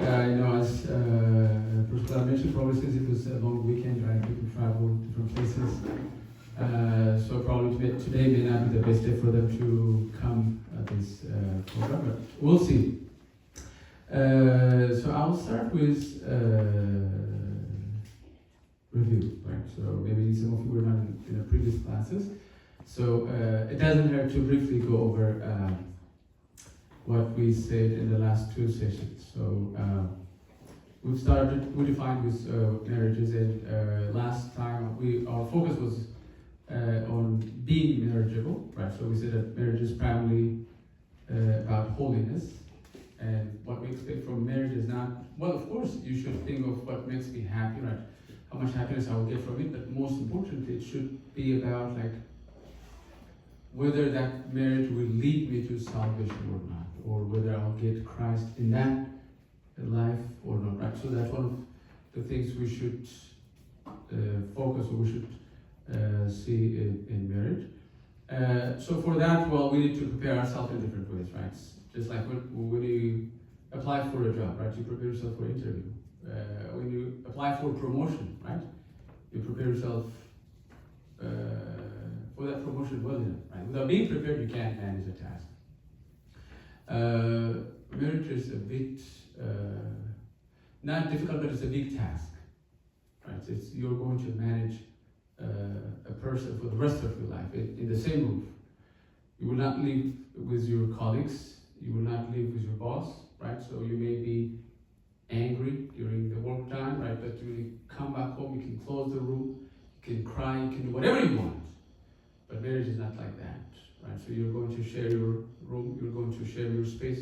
As Priscilla mentioned, probably since it was a long weekend, right, people travel different places. So probably today may not be the best day for them to come at this program, but we'll see. So I'll start with review, right? So maybe some of you were not in the previous classes. So it doesn't hurt to briefly go over what we said in the last two sessions. So we defined with marriages, and last time our focus was on being marriageable, right? So we said that marriage is primarily about holiness, and what we expect from marriage is not, well, of course, you should think of what makes me happy, right? How much happiness I will get from it, but most importantly, it should be about like whether that marriage will lead me to salvation or not, or whether I'll get Christ in that life or not, right? So that's one of the things we should focus, or we should see in marriage. So for that, well, we need to prepare ourselves in different ways, right? Just like when you apply for a job, right? You prepare yourself for an interview. When you apply for a promotion, right? You prepare yourself for that promotion well enough, right? Without being prepared, you can't manage a task. Marriage is a bit, not difficult, but it's a big task, right? You're going to manage a person for the rest of your life in the same roof. You will not live with your colleagues. You will not live with your boss, right? So you may be angry during the work time, right? But when you come back home, you can close the room, you can cry, you can do whatever you want. But marriage is not like that, right? So you're going to share your room, you're going to share your space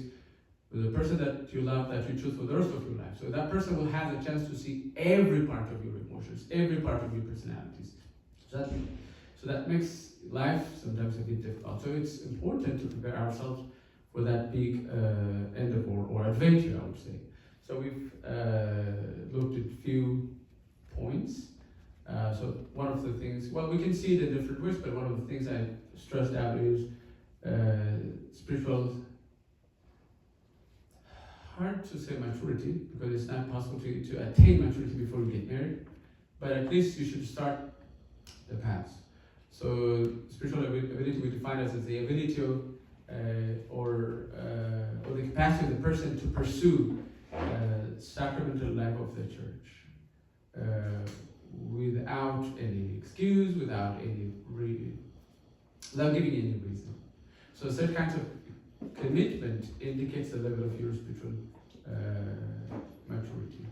with the person that you love, that you choose for the rest of your life. So that person will have the chance to see every part of your emotions, every part of your personalities. So that makes life sometimes a bit difficult. So it's important to prepare ourselves for that big endeavor or adventure, I would say. So we've looked at a few points. So one of the things, well, we can see it in different ways, but one of the things I stressed out is spiritual, hard to say maturity, because it's not possible to attain maturity before you get married, but at least you should start the path. So spiritual ability we define as the ability of, or the capacity of the person to pursue sacramental life of the church. Without any excuse, without without giving any reason. So such kinds of commitment indicates the level of your spiritual maturity.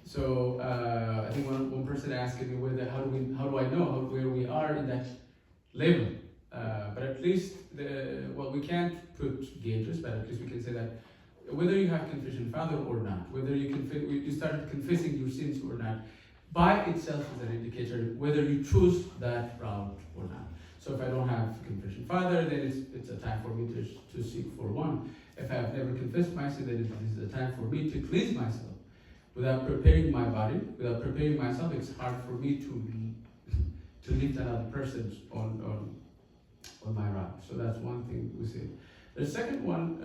So I think one person asked me how do I know where we are in that level? But at least we can't put gauges, but at least we can say that whether you have confession father or not, whether you started confessing your sins or not, by itself is an indicator whether you choose that route or not. So if I don't have confession father, then it's a time for me to seek for one. If I have never confessed my sin, then it is a time for me to cleanse myself. Without preparing my body, without preparing myself, it's hard for me to lift another person on my route. So that's one thing we say. The second one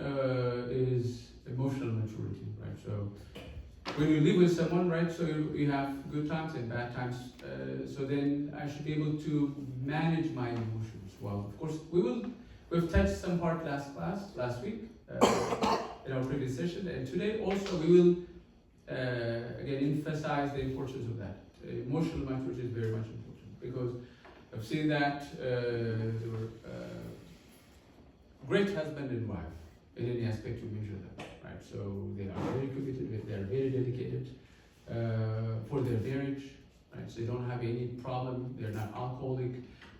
is emotional maturity, right? So when you live with someone, right, so you have good times and bad times, so then I should be able to manage my emotions well. Of course, we've touched some part last week, in our previous session, and today also we will, again, emphasize the importance of that. Emotional maturity is very much important, because I've seen that there were great husband and wife, in any aspect you measure them. Right, so they are very committed, they are very dedicated for their marriage, right? So they don't have any problem, they're not alcoholic,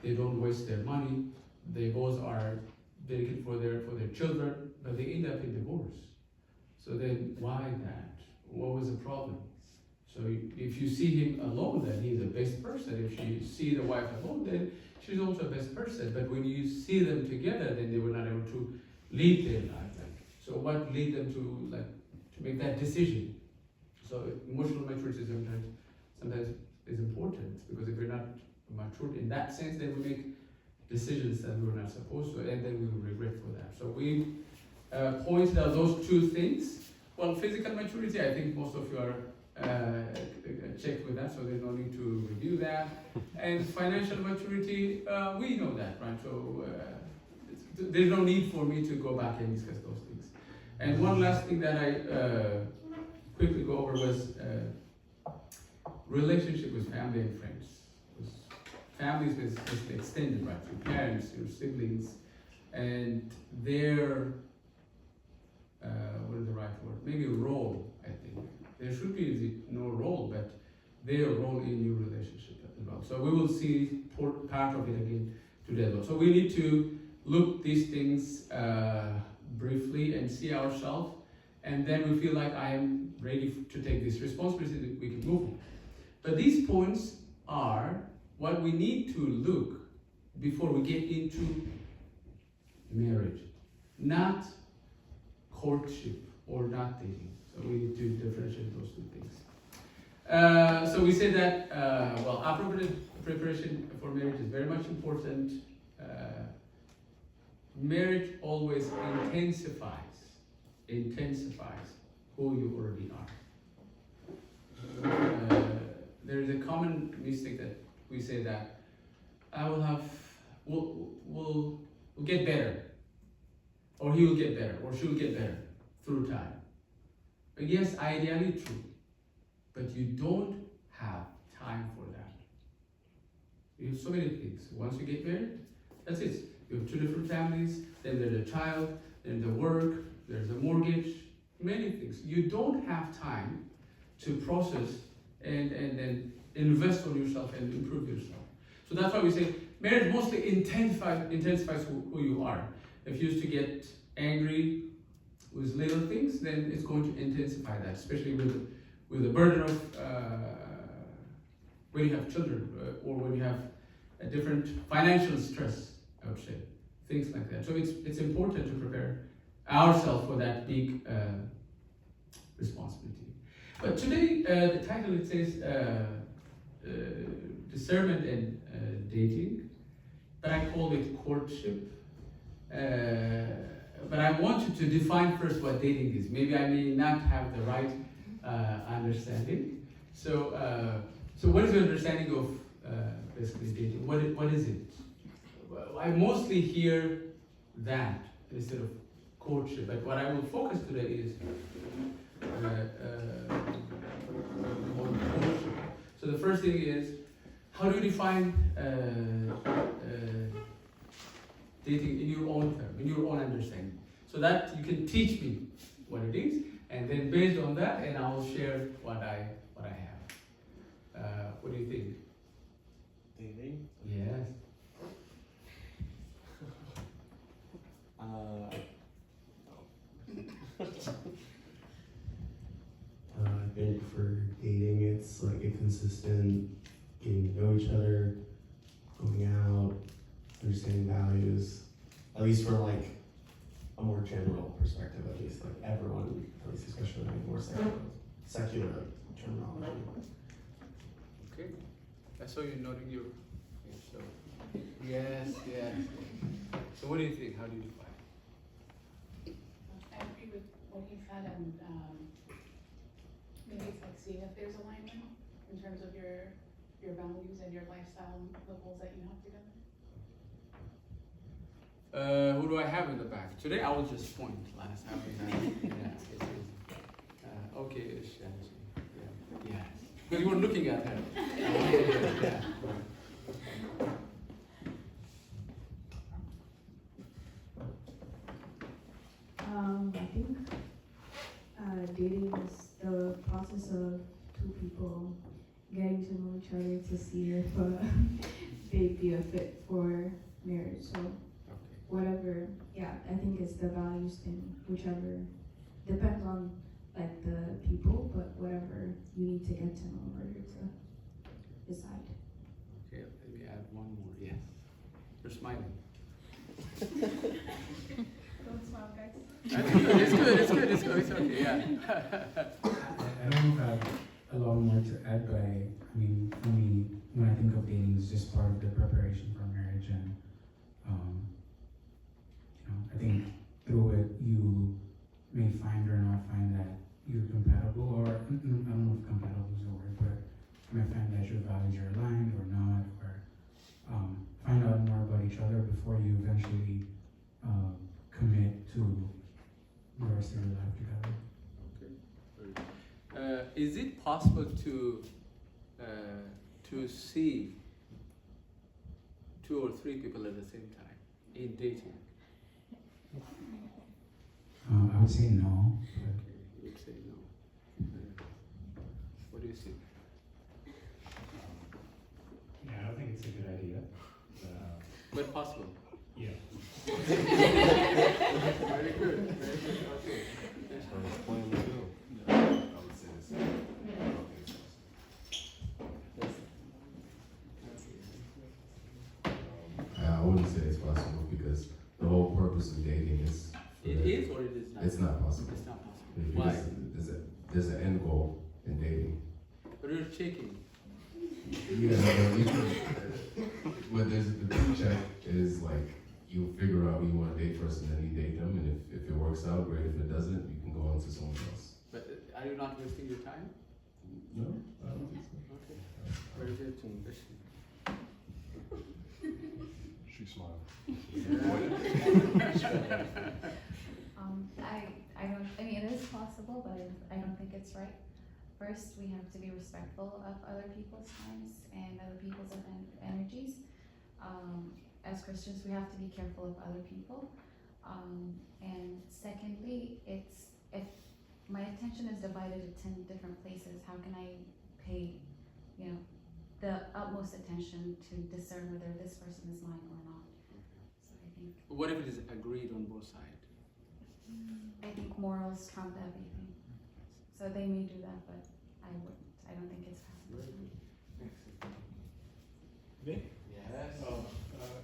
they don't waste their money, they both are dedicated for their children, but they end up in divorce. So then why that? What was the problem? So if you see him alone, then he's the best person. If you see the wife alone, then she's also the best person. But when you see them together, then they were not able to lead their life. So what led them to make that decision? So emotional maturity sometimes is important, because if we're not matured in that sense, then we make decisions that we were not supposed to, and then we will regret for that. So we pointed out those two things. Well, physical maturity, I think most of you are checked with that, so there's no need to review that. And financial maturity, we know that, right? So there's no need for me to go back and discuss those things. And one last thing that I quickly go over was relationship with family and friends. With families is the extended, right? Your parents, your siblings, and their what is the right word? Maybe role, I think. There should be no role, but their role in your relationship as well. So we will see part of it again today as well. So we need to look these things briefly and see ourselves, and then we feel like I am ready to take this responsibility, we can move on. But these points are what we need to look before we get into marriage, not courtship or not dating. So we need to differentiate those two things. So we say that, well, appropriate preparation for marriage is very much important. Marriage always intensifies who you already are. There is a common mistake that we say that we'll get better, or he will get better, or she will get better through time. But yes, ideally true, but you don't have time for that. You have so many things. Once you get married, that's it. You have two different families, then there's a child, then the work, there's a mortgage, many things. You don't have time to process and invest on yourself and improve yourself. So that's why we say marriage mostly intensifies who you are. If you used to get angry with little things, then it's going to intensify that, especially with the burden of when you have children or when you have a different financial stress, I would say, things like that. So it's important to prepare ourselves for that big responsibility. But today, the title, it says Discernment and Dating, but I call it courtship. But I want you to define first what dating is. Maybe I may not have the right understanding. So what is your understanding of basically dating? What is it? Well, I mostly hear that instead of courtship. But what I will focus today is on courtship. So the first thing is, how do you define dating in your own term, in your own understanding? So that you can teach me what it is, and then based on that, and I will share what I have. What do you think? Dating? Yes. I think for dating, it's like a consistent getting to know each other, going out, understanding values, at least from like a more general perspective, at least like everyone, at least especially like more secular terminology. Okay. I saw you nodding your head, so yes. So what do you think? How do you define? I agree with what he said, and maybe it's like seeing if there's alignment in terms of your values and your lifestyle, the goals that you have together. Who do I have in the back? Today I will just point. Last time we had, okay, it's Shanti. Yeah. Yes. Because you were looking at her. Yeah. I think dating is the process of two people getting to know each other to see if they'd be a fit for marriage. So whatever, I think it's the values in whichever, depends on like the people, but whatever you need to get to know in order to decide. Okay, let me add one more. Yes. You're smiling. Don't smile, guys. It's good. It's okay, yeah. I don't have a lot more to add, but I mean, for me, when I think of dating, it's just part of the preparation for marriage, and I think through it you may find or not find that is it possible to see 2 or 3 people at the same time in dating? I would say no. You would say no. What do you see? Yeah, I don't think it's a good idea. But possible. Yeah. Very good. Very good. Okay. Yes. Point of view. I would say the same. I don't think it's possible. I wouldn't say it's possible because the whole purpose of dating is. It is or it is not? It's not possible. It's not possible. Because Why? there's an end goal in dating. But you're checking. Yeah, but there's the big check is like you figure out who you want to date first and then you date them, and if it works out, great. If it doesn't, you can go on to someone else. But are you not wasting your time? No, I don't think so. Okay. Very good. She smiled. I mean, it is possible, but I don't think it's right. First, we have to be respectful of other people's times and other people's energies. As Christians, we have to be careful of other people. And secondly, if my attention is divided to 10 different places, how can I pay, the utmost attention to discern whether this person is mine or not? So I think. What if it is agreed on both sides? I think morals trump everything. So they may do that, but I wouldn't. I don't think it's possible. Very good. Excellent. Me? Yes. Oh,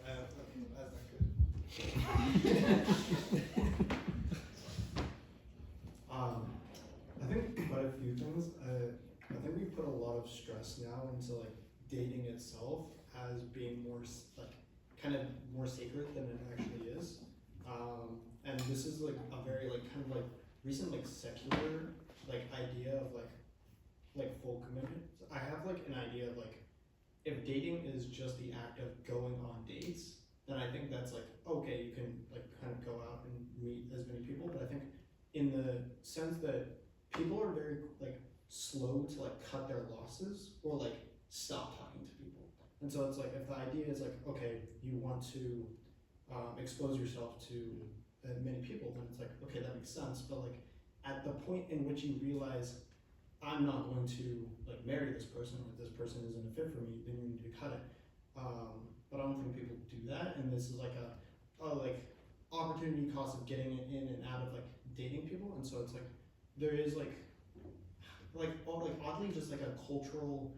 as I think quite a few things. I think we put a lot of stress now into like dating itself as being more kind of more sacred than it actually is. And this is like a very like kind of like recent like secular like idea of like full commitment. So I have like an idea of like if dating is just the act of going on dates, then I think that's like okay, you can like kind of go out and meet as many people. But I think in the sense that people are very like slow to like cut their losses or like stop talking to people. And so it's like if the idea is like okay, you want to expose yourself to many people, then it's like okay, that makes sense. But like at the point in which you realize I'm not going to like marry this person or this person isn't a fit for me, then you need to cut it. But I don't think people do that, and this is like a like opportunity cost of getting in and out of like dating people, and so it's like there is like oddly just like a cultural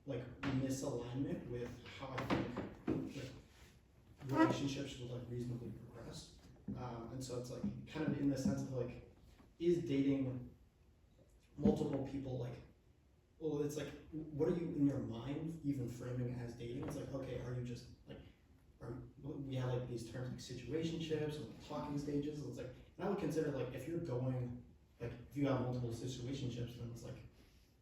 like misalignment with how I think like relationships would like reasonably progress, and so it's like kind of in the sense of like is dating multiple people like well it's like what are you in your mind even framing as dating? It's like okay, are you just like we have like these terms like situationships and like, talking stages. It's like and I would consider like if you're going like if you have multiple situationships then it's like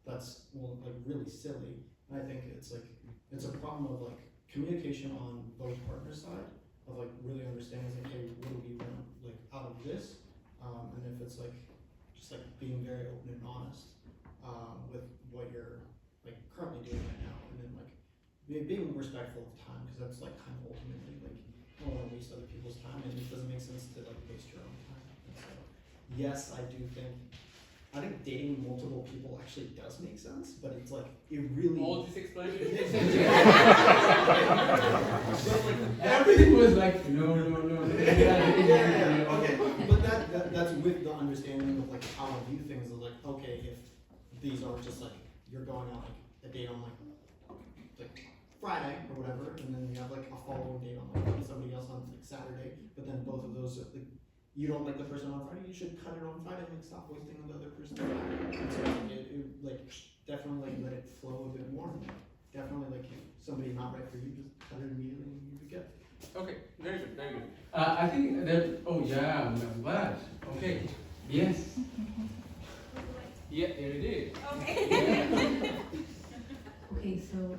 that's well like really silly. And I think it's like it's a problem of like communication on both partners' side of like really understanding like hey what do we want like out of this and if it's like just like being very open and honest with what you're like currently doing right now, and then like being respectful of time because that's like kind of ultimately like you don't want to waste other people's time and it doesn't make sense to like waste your own time. And so yes, I think dating multiple people actually does make sense, but it's like it really All this explanation. but, like, Everything was like no. yeah, okay. But that's with the understanding of like how I view things of like, okay, if these are just like you're going on like a date on like Friday or whatever, and then you have like a following date on like somebody else on like Saturday, but then both of those like you don't like the person on Friday, you should cut it on Friday and like stop wasting the other person's time. And so it like definitely like let it flow a bit more. Definitely like if somebody's not right for you, just cut it immediately and you're good. Okay, very good, very good. I think that, oh yeah, I'm glad. Okay, yes. Yeah, there it is. Okay, so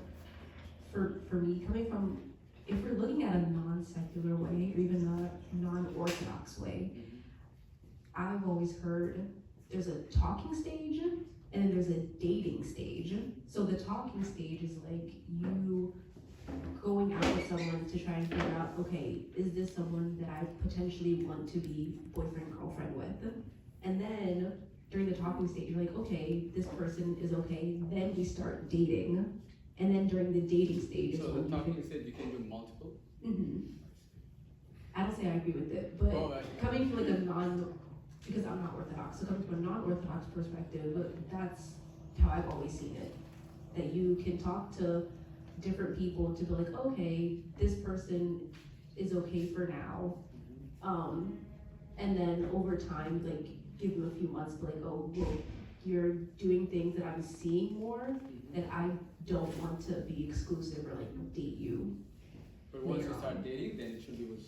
for me, coming from, if we're looking at a non-secular way or even a non-orthodox way, I've always heard there's a talking stage and then there's a dating stage. So the talking stage is like you going out with someone to try and figure out, okay, is this someone that I potentially want to be boyfriend, girlfriend with? And then during the talking stage, you're like, okay, this person is okay. Then we start dating. And then during the dating stage is So when the you talking figure. stage, you can do multiple. I don't say I agree with it, but Oh, coming from like a because I'm not Orthodox, so coming from a non-Orthodox perspective, that's how I've always seen it. That you can talk to different people to be like, okay, this person is okay for now. And then over time, like give them a few months, be like, oh, well, you're doing things that I'm seeing more, that I don't want to be exclusive or like date you. But once you later start on. dating, then it should be with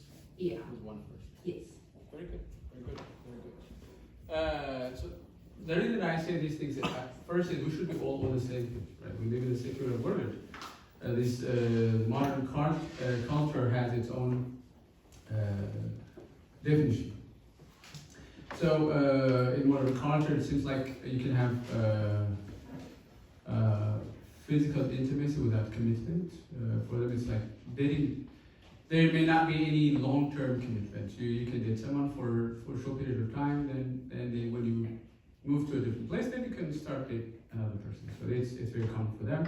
one person. Yes. Very good, very good, very good. So the reason I say these things is first is we should be all on the same page, right? We live in a secular world. This modern culture has its own definition. So in modern culture, it seems like you can have physical intimacy without commitment. For them, it's like dating. There may not be any long-term commitment. You can date someone for a short period of time, and then when you move to a different place, then you can start dating another person. So it's very common for them.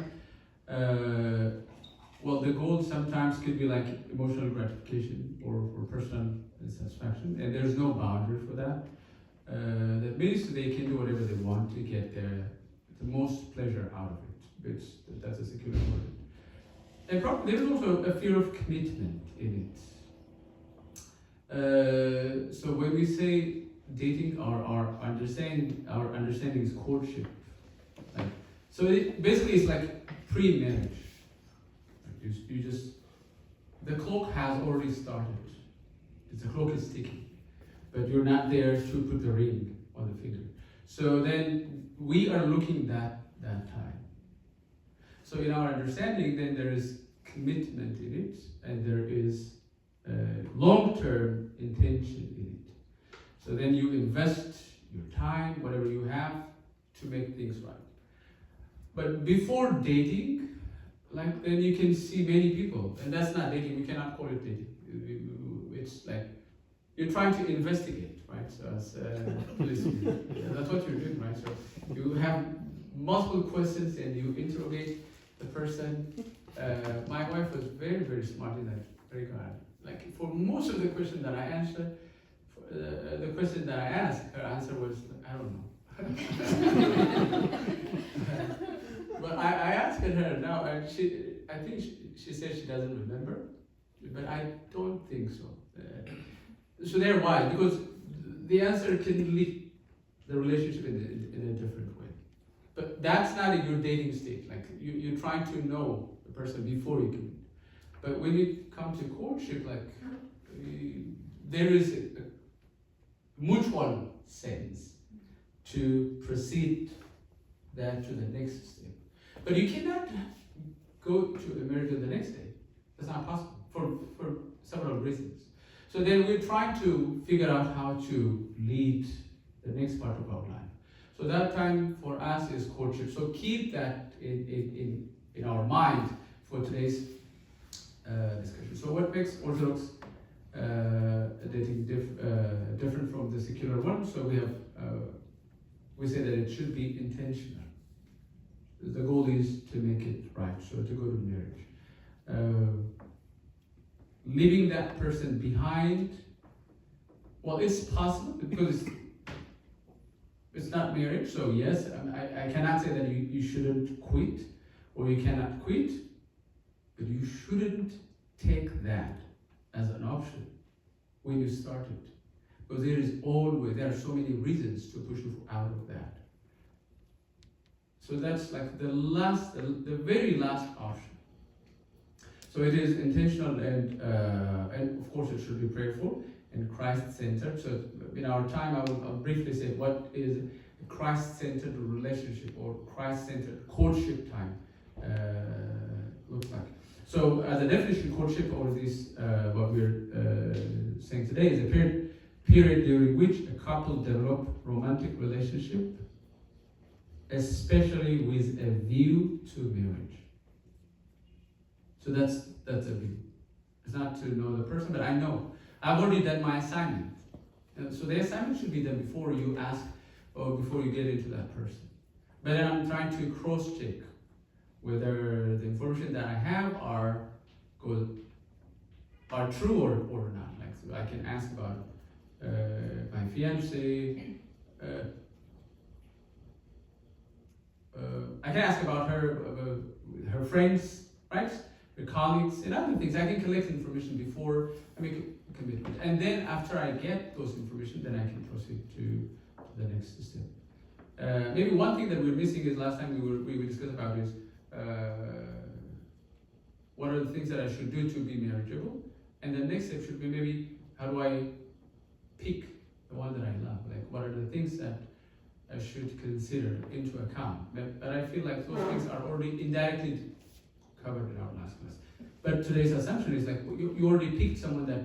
Well, the goal sometimes could be like emotional gratification or personal satisfaction, and there's no boundary for that. That means they can do whatever they want to get the most pleasure out of it. That's a secular word. And there's also a fear of commitment in it. So when we say dating, our understanding is courtship. Like, so basically it's like pre-marriage. You just, the clock has already started. The clock is ticking, but you're not there to put the ring on the finger. So then we are looking that time. So in our understanding, then there is commitment in it, and there is long-term intention in it. So then you invest your time, whatever you have, to make things right. But before dating, like then you can see many people, and that's not dating. We cannot call it dating. It's like you're trying to investigate, right? So as that's what you're doing, right? So you have multiple questions and you interrogate the person. My wife was very, very smart in that regard. Like for most of the questions that I answered, the question that I asked, her answer was, I don't know. But I asked her now, and I think she said she doesn't remember, but I don't think so. So there, why? Because the answer can lead the relationship in a different way. But that's not in your dating stage. Like you're trying to know the person before you commit. But when you come to courtship, like there is a mutual sense to proceed that to the next step. But you cannot go to the marriage the next day. That's not possible for several reasons. So then we're trying to figure out how to lead the next part of our life. So that time for us is courtship. So keep that in our mind for today's discussion. So what makes Orthodox dating different from the secular one? So we say that it should be intentional. The goal is to make it right, so to go to marriage. Leaving that person behind, well, it's possible because it's not marriage, so yes, I cannot say that you shouldn't quit or you cannot quit, but you shouldn't take that as an option when you start it. Because there are so many reasons to push you out of that. So that's like the very last option. So it is intentional and of course it should be prayerful and Christ-centered. So in our time, I'll briefly say what is a Christ-centered relationship or Christ-centered courtship time looks like. So as a definition, courtship, or this what we're saying today, is a period during which a couple develop romantic relationship especially with a view to marriage. So that's a view. It's not to know the person, but I know. I've already done my assignment. So the assignment should be done before you ask or before you get into that person. But then I'm trying to cross-check whether the information that I have are true or not. Like, so I can ask about my fiance. I can ask about her friends, right? Her colleagues, and other things. I can collect information before I make a commitment. And then after I get those information, then I can proceed to the next step. Maybe one thing that we're missing is last time we discussed about is what are the things that I should do to be marriageable? And the next step should be maybe how do I pick the one that I love? Like what are the things that I should consider into account? But I feel like those things are already indirectly covered in our last class. But today's assumption is like you already picked someone that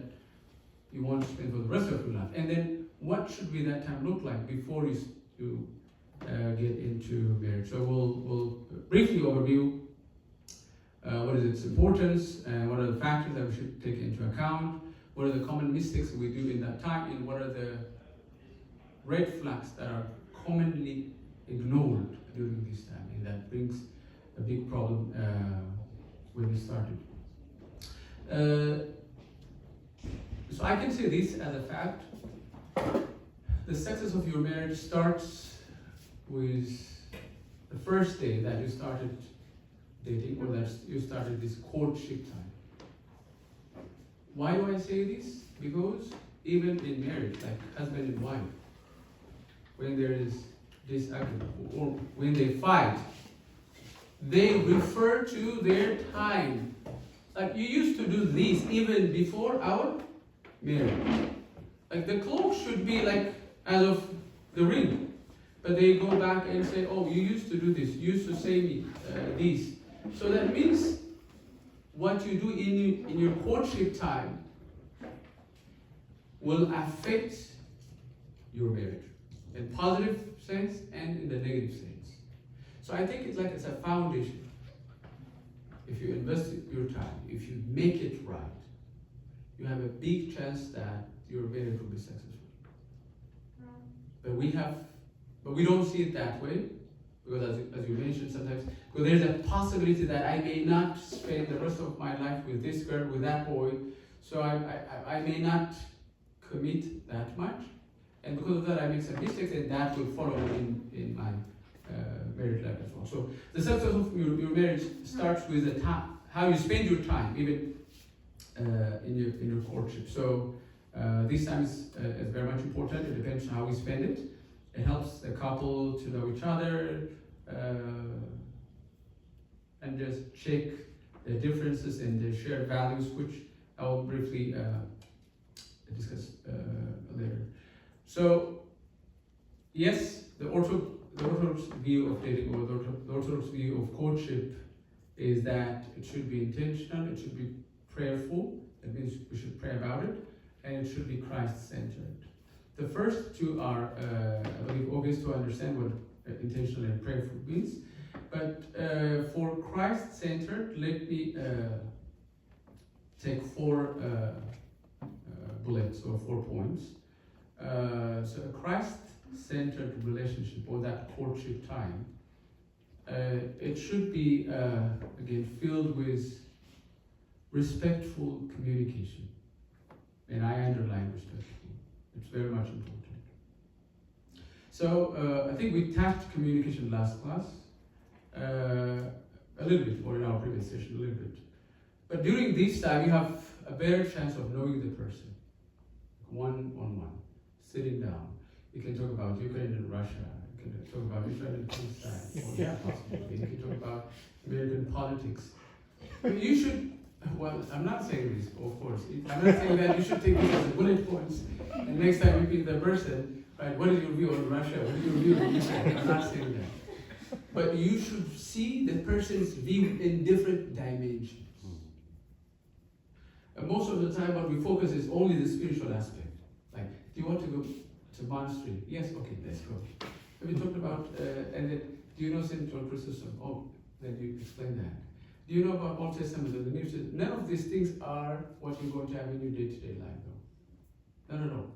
you want to spend for the rest of your life. And then what should be that time look like before you get into marriage? So we'll briefly overview what is its importance, and what are the factors that we should take into account, what are the common mistakes we do in that time, and what are the red flags that are commonly ignored during this time, and that brings a big problem when we started. So I can say this as a fact: the success of your marriage starts with the first day that you started dating, or that you started this courtship time. Why do I say this? Because even in marriage, like husband and wife, when there is disagreement or when they fight, they refer to their time. Like you used to do this even before our marriage. Like the clock should be like as of the ring, but they go back and say, "Oh, you used to do this. You used to say me this." So that means what you do in your courtship time will affect your marriage in positive sense and in the negative sense. So I think it's a foundation. If you invest your time, if you make it right, you have a big chance that your marriage will be successful. But we don't see it that way, because as you mentioned sometimes, because there's a possibility that I may not spend the rest of my life with this girl, with that boy, so I may not commit that much, and because of that I make some mistakes, and that will follow in my marriage life as well. So the success of your marriage starts with the time, how you spend your time, even in your courtship. So this time is very much important. It depends on how we spend it. It helps the couple to know each other, and just check the differences in their shared values, which I will briefly discuss later. So, yes, the Orthodox view of dating, or the Orthodox view of courtship, is that it should be intentional, it should be prayerful. That means we should pray about it, and it should be Christ-centered. The first two are, I believe, obvious to understand what intentional and prayerful means. But for Christ-centered, let me take four bullets or 4 points. So a Christ-centered relationship, or that courtship time, it should be, again, filled with respectful communication. And I underline respectful. It's very much important. So I think we touched communication last class, a little bit, or in our previous session, a little bit. But during this time, you have a better chance of knowing the person, one-on-one, sitting down. You can talk about Ukraine and Russia. You can talk about Israel and Palestine. You can talk about American politics. You should. Well, I'm not saying this, of course. I'm not saying that you should take this as a bullet points. And next time you meet the person, right? What is your view on Russia? What is your view on Israel? I'm not saying that. But you should see the person's view in different dimensions. And most of the time, what we focus is only the spiritual aspect. Like, do you want to go to monastery? Yes, okay, let's go. Have you talked about, and then, do you know St. John Chrysostom? Oh, then you explain that. Do you know about Old Testament and the New Testament? None of these things are what you're going to have in your day-to-day life, though. None at all.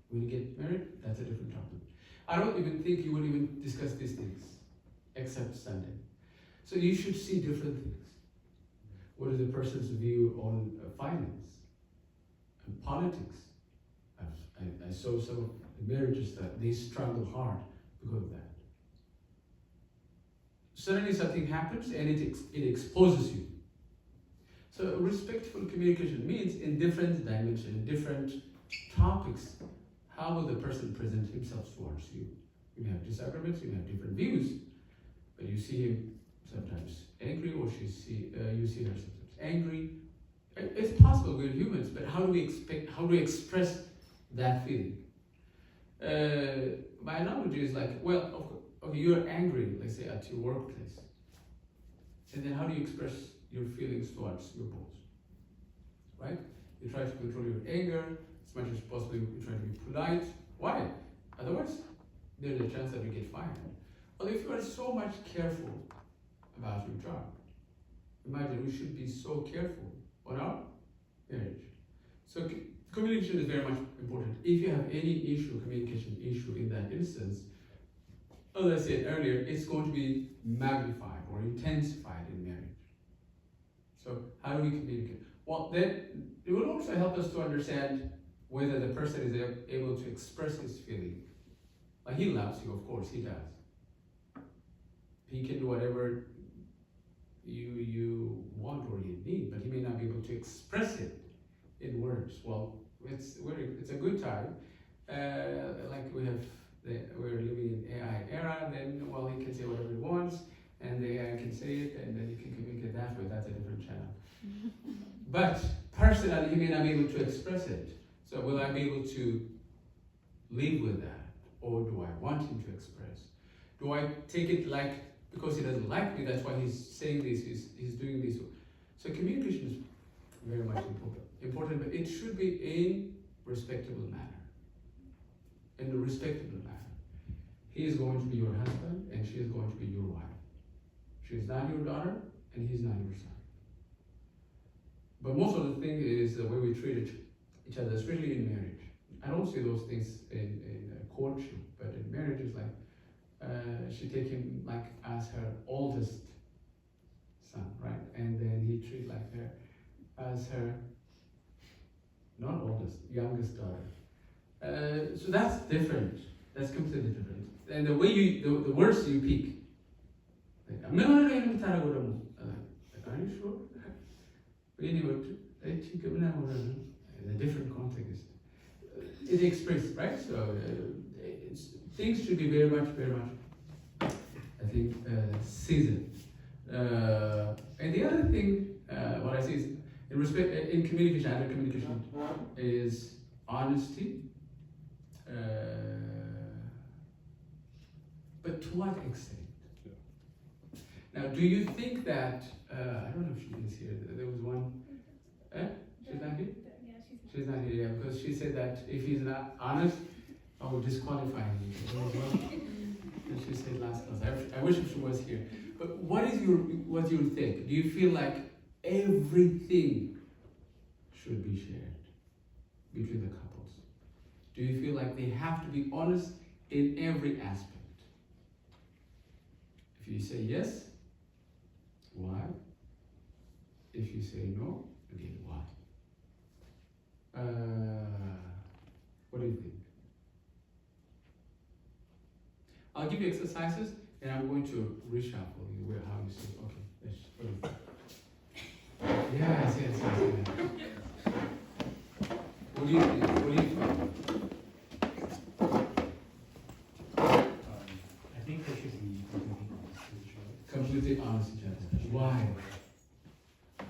When you get married, that's a different topic. I don't even think you will even discuss these things, except Sunday. So you should see different things. What is a person's view on finance and politics? I saw some of the marriages that they struggle hard because of that. Suddenly something happens and it exposes you. So respectful communication means in different dimensions, in different topics, how will the person present himself towards you? You may have disagreements, you may have different views, but you see him sometimes angry, or you see her sometimes angry. It's possible, we're humans, but how do we express that feeling? My analogy is like, well, okay, you're angry, let's say at your workplace, and then how do you express your feelings towards your boss? Right? You try to control your anger as much as possible. You try to be polite. Why? Otherwise, there's a chance that you get fired. Well, if you are so much careful about your job, imagine we should be so careful on our marriage. So communication is very much important. If you have any communication issue in that instance, as I said earlier, it's going to be magnified or intensified in marriage. So how do we communicate? Well, then it will also help us to understand whether the person is able to express his feeling. Like, he loves you, of course, he does. He can do whatever you want or you need, but he may not be able to express it in words. Well, it's a good time. Like we're living in AI era, then, well, he can say whatever he wants, and the AI can say it, and then you can communicate that way. That's a different channel. But personally, he may not be able to express it. So will I be able to live with that? Or do I want him to express? Do I take it like, because he doesn't like me, that's why he's saying this, he's doing this? So communication is very much important, but it should be in respectable manner. In a respectable manner. He is going to be your husband, and she is going to be your wife. She is not your daughter, and he's not your son. But most of the thing is the way we treat each other, especially in marriage. I don't see those things in courtship, but in marriage it's like, she take him like as her oldest son, right? And then he treat like her as her, not oldest, youngest daughter. So that's different. That's completely different. And the way the words you pick, like, are you sure? Anyway, in a different context, it expressed, right? So things should be very much, I think, seasoned. And the other thing, what I see is in communication, other communication is honesty. But to what extent? Now, do you think that, I don't know if she is here, there was one, she's not here? Yeah, She's not here, yeah, because she said that if he's not honest, I will disqualify him. And she said last class, I wish she was here. But what's your take? Do you feel like everything should be shared between the couples? Do you feel like they have to be honest in every aspect? If you say yes, why? If you say no, again, why? What do you think? I'll give you exercises, and I'm going to reshuffle you how you say, okay, yes, What do you think? I think they should be Completely honest with each other. Why? I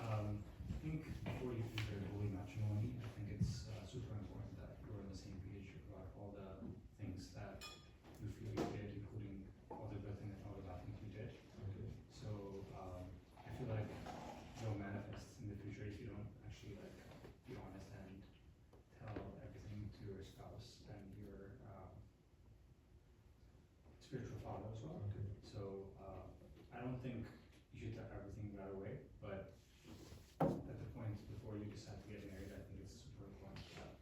think before you enter holy matrimony, I think it's super important that you're on the same page about all the things that you feel you did, including all the good things and all the bad things you did. Okay. So I feel like they'll manifest in the future if you don't actually like be honest and tell everything to your spouse and your don't think you should tell everything right away, but at the point before you decide to get married, I think it's super important that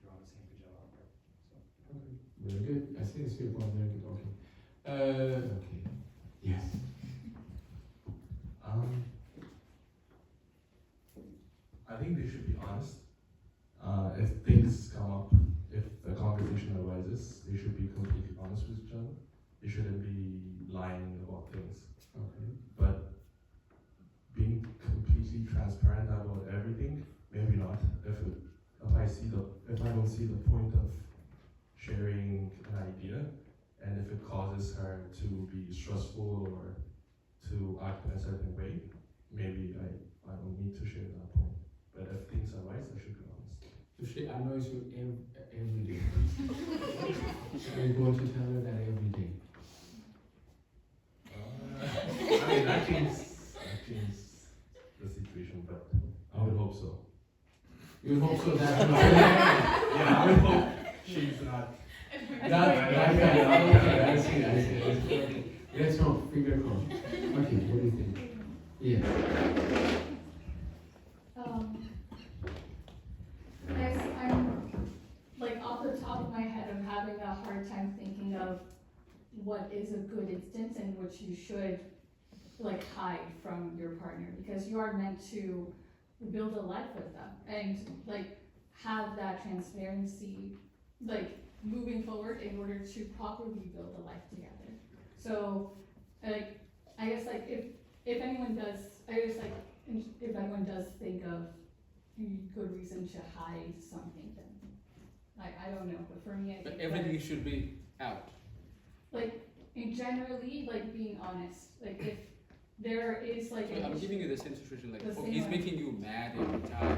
you're on the same page about it. So. Okay, very good. I see the spirit point. Very good. Okay. Okay. Yes. I think they should be honest. If things come up, if a conversation arises, they should be completely honest with each other. They shouldn't be lying about things. Okay. But being completely transparent about everything, maybe not. If I don't see the point of sharing an idea, and if it causes her to be stressful or to act in a certain way, maybe I don't need to share that point. But if things arise, I should be honest. So she annoys you every day. Are you going to tell her that every day? I mean, that changes the situation, but I would hope so. You hope so that Yeah, I would hope she's not. Okay, I see. Okay. Let's hope, finger crossed. Okay, what do you think? Yeah. I guess I'm, like, off the top of my head, I'm having a hard time thinking of what is a good instance in which you should, like, hide from your partner, because you are meant to build a life with them and, like, have that transparency, like, moving forward in order to properly build a life together. So, like, I guess, like, if anyone does, if anyone does think of good reason to hide something, then I don't know, but for me, I think But everything should be out. like, in generally, like, being honest, like, if there is, like, So I'm giving you the same situation, like, The oh, same he's way. making you mad every time.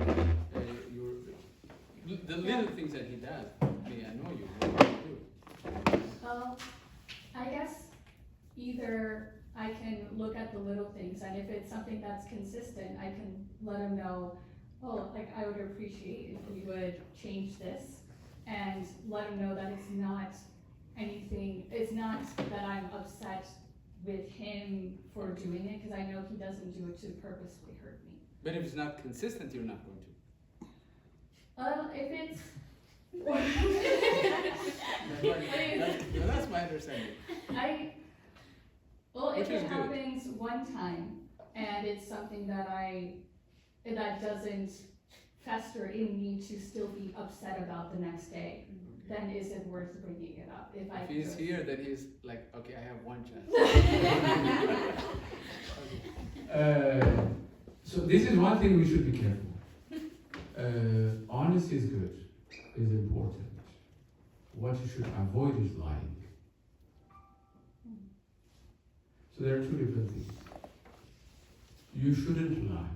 The little things that he does, they annoy you. What do you do? I guess either I can look at the little things, and if it's something that's consistent, I can let him know, oh, like, I would appreciate if we would change this, and let him know that it's not anything, it's not that I'm upset with him for doing it, because I know he doesn't do it to purposefully hurt me. But if it's not consistent, you're not going to. If it's. That's my understanding. Well, if Which is it good. happens one time, and it's something that that doesn't fester in me to still be upset about the next day, then is it worth bringing it up? If he's here, then he's like, okay, I have one chance. So this is one thing we should be careful. Honesty is good, is important. What you should avoid is lying. So there are two different things. You shouldn't lie.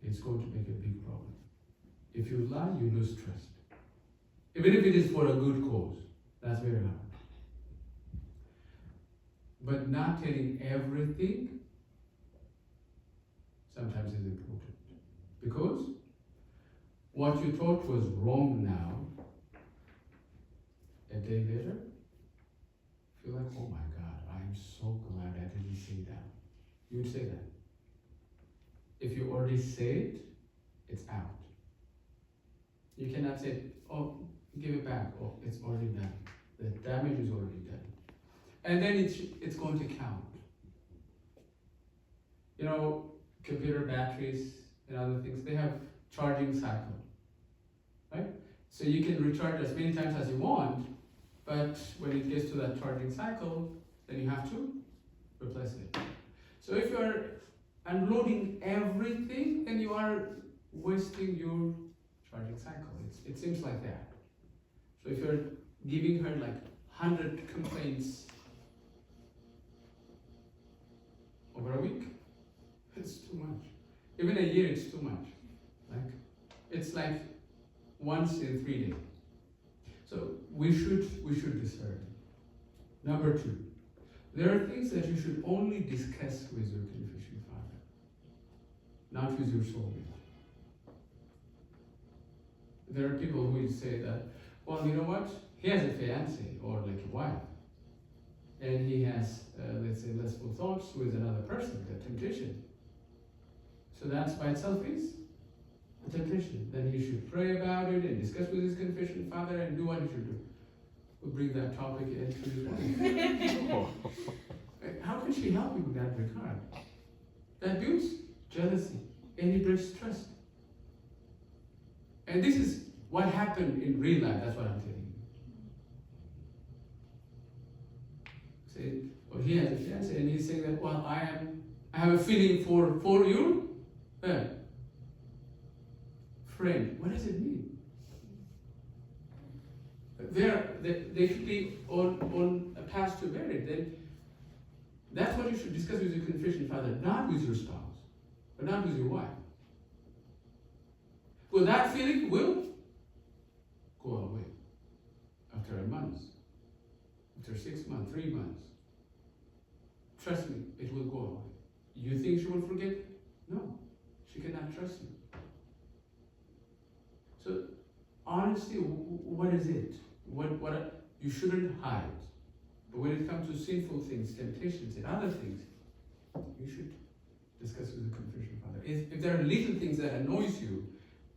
It's going to make a big problem. If you lie, you lose trust. Even if it is for a good cause, that's very hard. But not telling everything sometimes is important. Because what you thought was wrong now, a day later, feel like, oh my God, I'm so glad I didn't say that. You would say that. If you already say it, it's out. You cannot say, oh, give it back, oh, it's already done. The damage is already done. And then it's going to count. You know, computer batteries and other things, they have charging cycle, right? So you can recharge as many times as you want, but when it gets to that charging cycle, then you have to replace it. So if you're unloading everything, then you are wasting your charging cycle. It seems like that. So if you're giving her like 100 complaints over a week, it's too much. Even a year, it's too much. It's like once in 3 days. So we should discern. Number two, there are things that you should only discuss with your beneficiary father, not with your soulmate. There are people who say that, well, you know what? He has a fiance or like a wife, and he has, let's say, lustful thoughts with another person, the temptation. So that's by itself is a temptation. Then he should pray about it and discuss with his confession father and do what he should do. We'll bring that topic into his wife. How can she help him in that regard? That builds jealousy and it breaks trust. And this is what happened in real life, that's what I'm telling you. Say, well, he has a fiance and he's saying that, well, I have a feeling for you. Friend, what does it mean? They should be on a path to marriage. Then that's what you should discuss with your confession father, not with your spouse, but not with your wife. Well, that feeling will go away after a month, after 6 months, 3 months. Trust me, it will go away. You think she will forget? No, she cannot trust you. So, honesty, what is it? What you shouldn't hide. But when it comes to sinful things, temptations, and other things, you should discuss with the confession father. If there are little things that annoys you,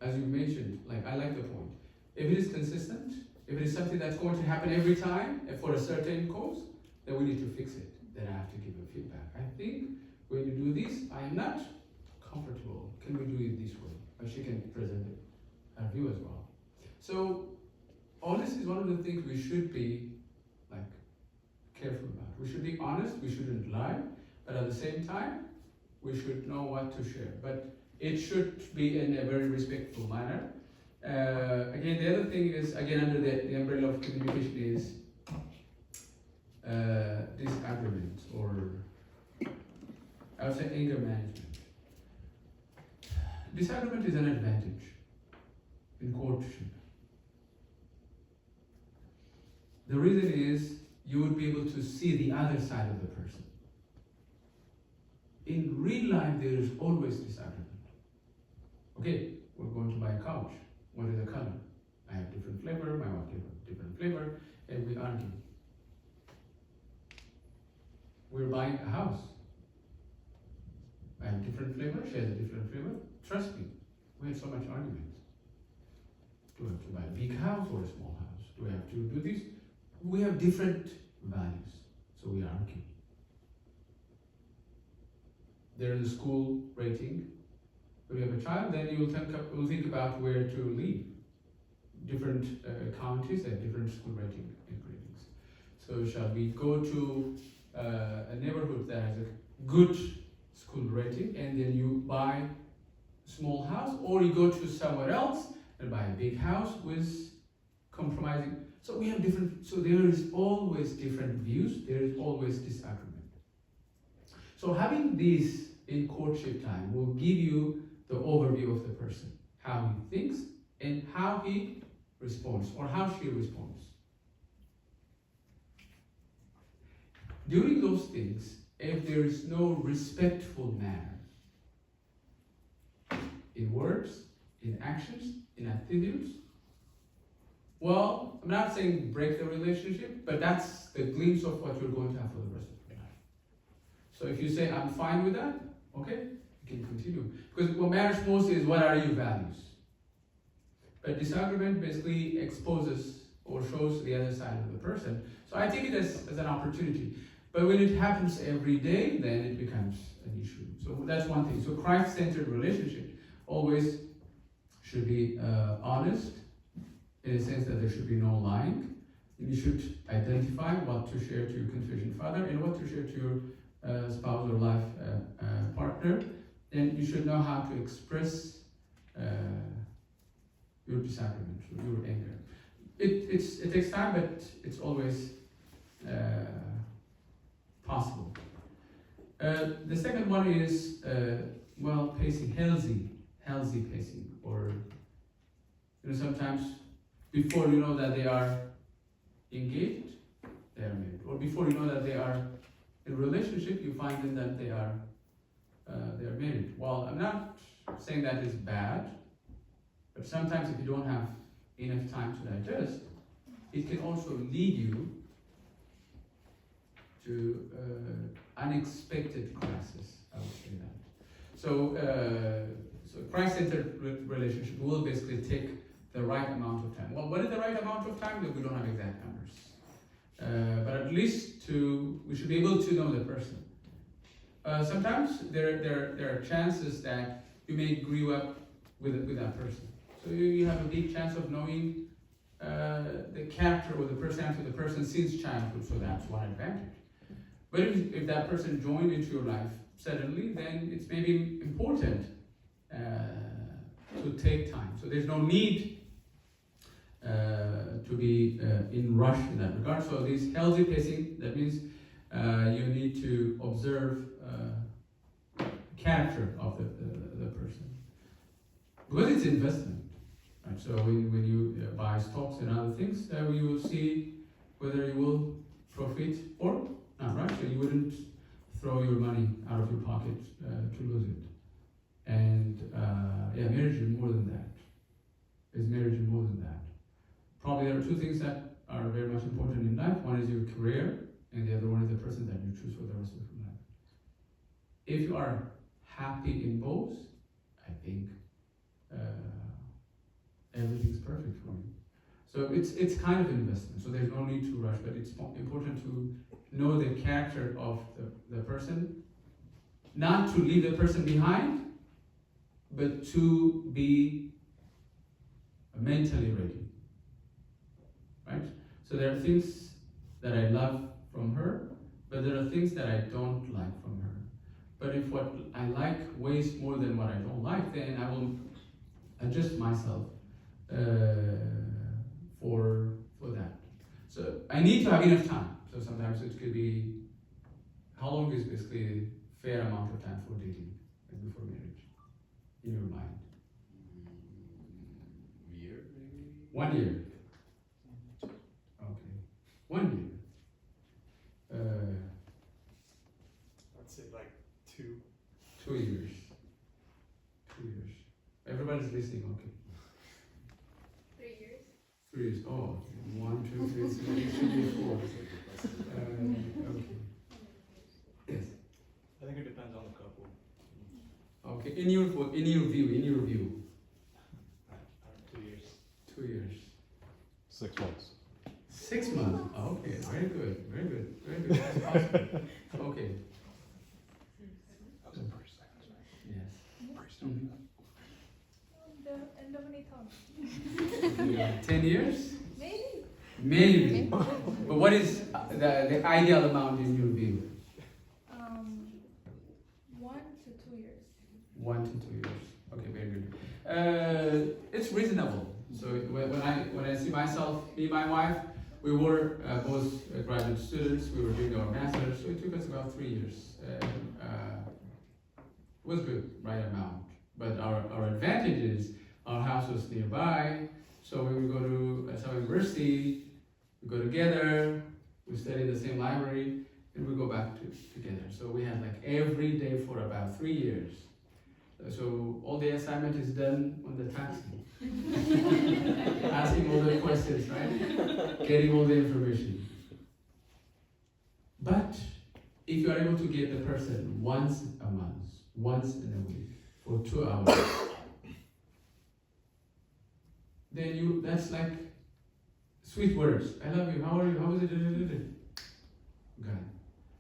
as you mentioned, like I like the point. If it is consistent, if it is something that's going to happen every time for a certain cause, then we need to fix it. Then I have to give a feedback. I think when you do this, I am not comfortable. Can we do it this way? And she can present it, her view as well. So all this is one of the things we should be like careful about. We should be honest, we shouldn't lie, but at the same time, we should know what to share. But it should be in a very respectful manner. Again, the other thing is, again, under the umbrella of communication is disagreement, or I would say anger management. Disagreement is an advantage in courtship. The reason is you would be able to see the other side of the person. In real life, there is always disagreement. Okay, we're going to buy a couch. What is the color? I have different flavor, my wife different flavor, and we argue. We're buying a house. I have different flavor, she has a different flavor. Trust me, we have so much arguments. Do we have to buy a big house or a small house? Do we have to do this? We have different values, so we argue. There is a school rating. When you have a child, then you will think about where to live. Different counties have different school rating and gradings. So shall we go to a neighborhood that has a good school rating and then you buy a small house, or you go to somewhere else and buy a big house with compromising? So we have different, so there is always different views, there is always disagreement. So having this in courtship time will give you the overview of the person, how he thinks and how he responds or how she responds. During those things, if there is no respectful manner in words, in actions, in attitudes, well, I'm not saying break the relationship, but that's the glimpse of what you're going to have for the rest of your life. So if you say, I'm fine with that, okay, you can continue. Because what matters most is what are your values. But disagreement basically exposes or shows the other side of the person. So I take it as an opportunity. But when it happens every day, then it becomes an issue. So that's one thing. So Christ-centered relationship always should be honest, in a sense that there should be no lying. You should identify what to share to your confession father and what to share to your spouse or life partner. Then you should know how to express your disagreement, your anger. It takes time, but it's always possible. The second one is pacing, healthy pacing, or sometimes before you know that they are engaged, they are married, or before you know that they are in a relationship, you find them that they are married. Well, I'm not saying that is bad, but sometimes if you don't have enough time to digest, it can also lead you to unexpected crisis, I would say that. So, so Christ-centered relationship will basically take the right amount of time. Well, what is the right amount of time? We don't have exact numbers. But at least we should be able to know the person. Sometimes there are chances that you may grow up with that person. So you have a big chance of knowing the character or the personality of the person since childhood, so that's one advantage. But if that person joined into your life suddenly, then it's maybe important to take time. So there's no need to be in rush in that regard. So this healthy pacing, that means you need to observe character of the person. Because it's investment. Right? So when you buy stocks and other things, you will see whether you will profit or not, right? So you wouldn't throw your money out of your pocket to lose it. And yeah, marriage is more than that. Marriage is more than that. Probably there are two things that are very much important in life. One is your career, and the other one is the person that you choose for the rest of your life. If you are happy in both, I think everything's perfect for you. So it's kind of investment. So there's no need to rush, but it's important to know the character of the person, not to leave the person behind, but to be mentally ready. Right? So there are things that I love from her, but there are things that I don't like from her. But if what I like weighs more than what I don't like, then I will adjust myself for that. So I need to have enough time. So sometimes it could be, how long is basically a fair amount of time for dating before marriage, in your mind? Year, maybe? 1 year. Okay. 1 year. I'd say like 2. 2 years. 2 years. Everybody's listening, okay. 3 years. 3 years. Oh, 1, 2, 3, 4. It should be 4. Okay. Yes. I think it depends on the couple. Okay. In your view. 2 years. 2 years. 6 months. 6 months. Okay. Very good. Very good. Very good. That's awesome. Okay. Yes. Mhm. The end of any talk. Yeah. 10 years? Maybe. Maybe. But what is the ideal amount in your view? 1 to 2 years. 1 to 2 years. Okay, very good. It's reasonable. So when I see myself, me and my wife, we were both graduate students. We were doing our master's, so it took us about 3 years. It was good, right amount. But our advantage is our house was nearby. So when we go to some university, we go together. We study in the same library, and we go back together. So we had like every day for about 3 years. So all the assignment is done on the taxi. Asking all the questions, right? Getting all the information. But if you are able to get the person once a month, once in a week, for 2 hours, then that's like sweet words. I love you, how are you, how is it? God.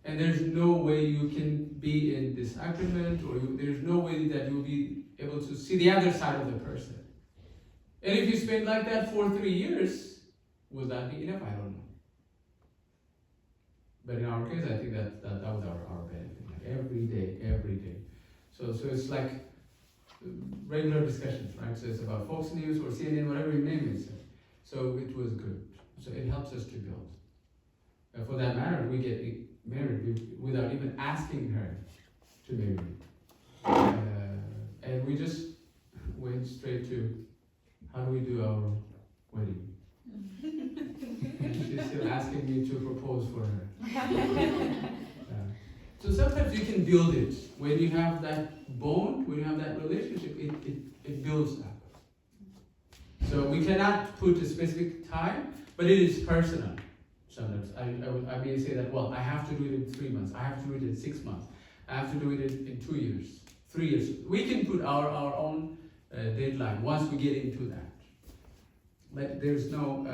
And there's no way you can be in disagreement, or there's no way that you'll be able to see the other side of the person. And if you spend like that for 3 years, will that be enough? I don't know. But in our case, I think that was our benefit. Like every day. So it's like regular discussions, right? So it's about Fox News or CNN, whatever your name is. So it was good. So it helps us to build. For that matter, we get married without even asking her to marry me. And we just went straight to, how do we do our wedding? And she's still asking me to propose for her. So sometimes you can build it. When you have that bond, when you have that relationship, it builds up. So we cannot put a specific time, but it is personal. Sometimes I may say that, well, I have to do it in 3 months, I have to do it in 6 months, I have to do it in 2 years, 3 years. We can put our own deadline once we get into that. But there's no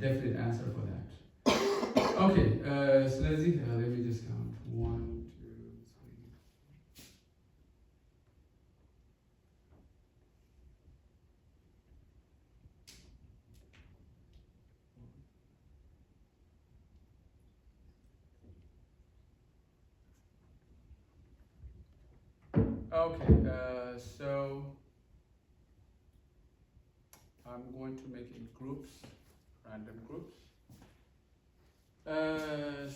definite answer for that. Okay, so let's see. Let me just count. 1, 2, 3. Okay, so I'm going to make it groups, random groups. So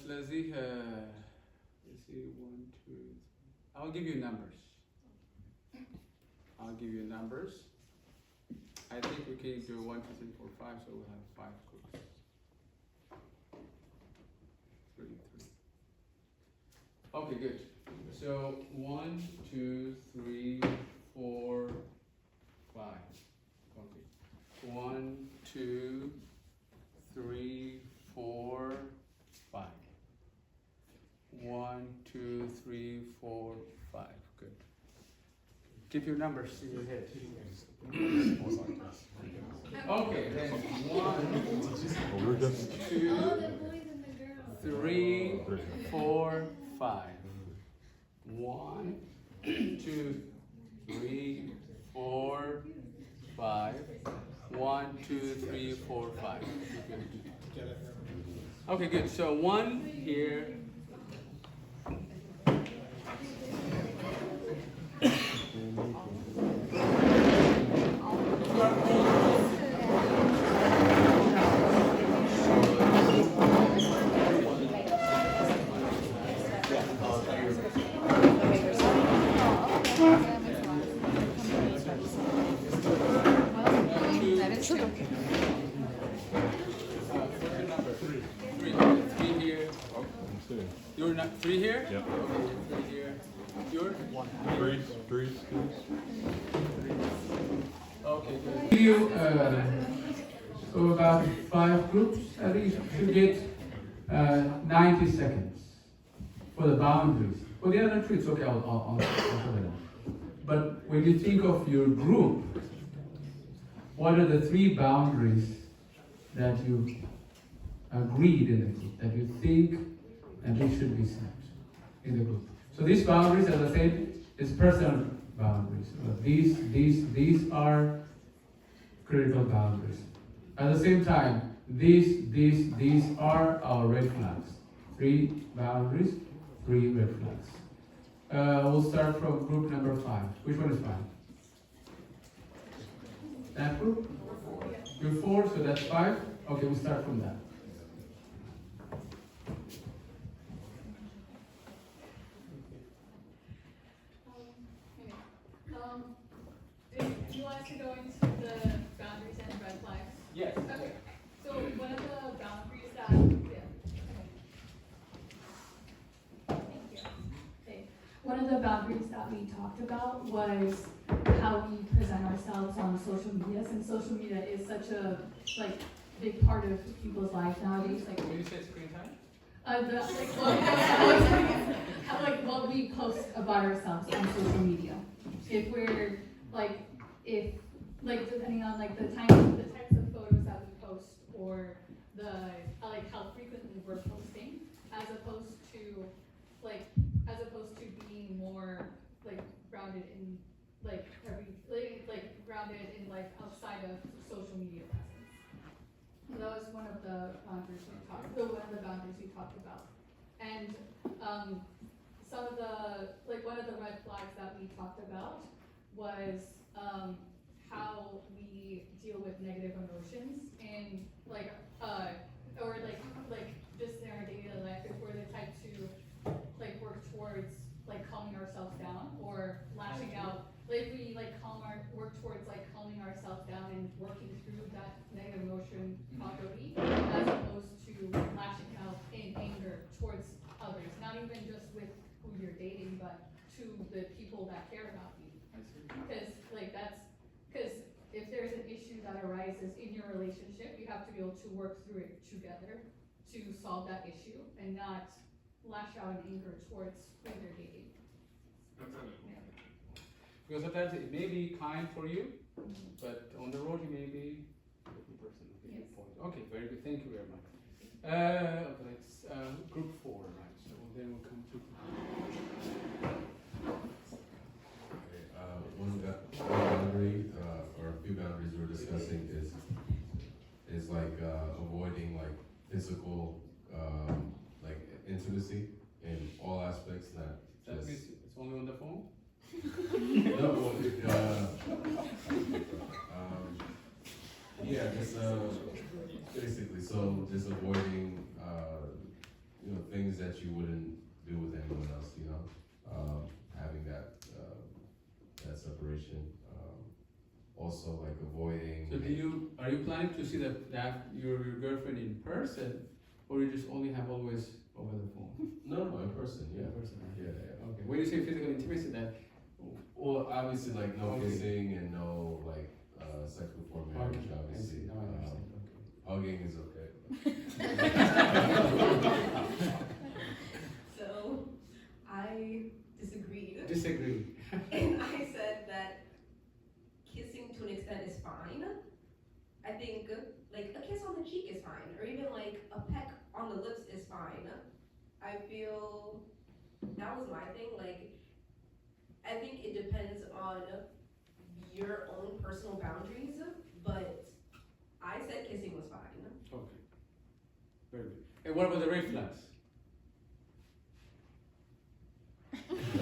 let's see. Let's see. 1, 2, 3. I'll give you numbers. I'll give you numbers. I think we can do 1, 2, 3, 4, 5. So we'll have 5 groups. 3, 3. Okay, good. So 1, 2, 3, 4, 5. Okay. 1, 2, 3, 4, 5. 1, 2, 3, 4, 5. Good. Keep your numbers in your head. Okay, then 1, We're just 2, 3, 4, 5. 1, 2, 3, 4, 5. 1, 2, 3, 4, 5. Good. Okay, good. So 1 here. That is true. What's your number? 3. 3. Okay, 3 here. I'm sitting. You're not 3 here? Yep. Okay, 3 here. You're 1. 3. Okay, good. Give you so about 5 groups. I think you should get 90 seconds for the boundaries. For the other 2, it's okay. I'll cover them. But when you think of your group, what are the 3 boundaries that you agreed in the group, that you think that they should be set in the group? So these boundaries, as I said, is personal boundaries. These are critical boundaries. At the same time, these are our red flags. 3 boundaries, 3 red flags. We'll start from group number 5. Which one is 5? That group? You're 4, so that's 5. Okay, we'll start from that. Do you want us to go into the boundaries and red flags? Yes. Okay, so one of the boundaries that, Thank you. Okay. One of the boundaries that we talked about was how we present ourselves on social media, since social media is such a, big part of people's lives nowadays, When you say screen time? What we post about ourselves on social media. If we're depending on the types of photos that we post, or how frequently we're posting, as opposed to being more grounded in grounded in life outside of social media presence. That was one of the boundaries we talked about. And some of the one of the red flags that we talked about was how we deal with negative emotions and just in our daily life, if we're the type to work towards calming ourselves down or lashing out. If we work towards calming ourselves down and working through that negative emotion properly, as opposed to lashing out in anger towards others, not even just with who you're dating, but to the people that care about you. Because if there's an issue that arises in your relationship, you have to be able to work through it together to solve that issue and not lash out in anger towards who they're dating. Yeah. Because sometimes it may be kind for you, but on the road he may be a different person. Okay, Yes. point. Okay, very good. Thank you very much. Okay, let's group 4, right? So then we'll come to. Okay, one boundary, or a few boundaries we're discussing is like avoiding like physical like intimacy in all aspects, not That just. means it's only on the phone? No, yeah, just basically, so just avoiding things that you wouldn't do with anyone else, having that that separation. Also, like avoiding. So are you planning to see that your girlfriend in person, or you just only have always over the phone? No, in person, yeah. In person, right? Yeah. Okay. When you say physical intimacy, that Well, obviously, like no Okay. kissing and no like sex before marriage. Okay, I Obviously, see. Now I understand. hugging is okay. So I disagreed. Disagree. And I said that kissing to an extent is fine. I think like a kiss on the cheek is fine, or even like a peck on the lips is fine. I feel that was my thing. Like, I think it depends on your own personal boundaries, but I said kissing was fine. Okay. Very good. And what about the red flags?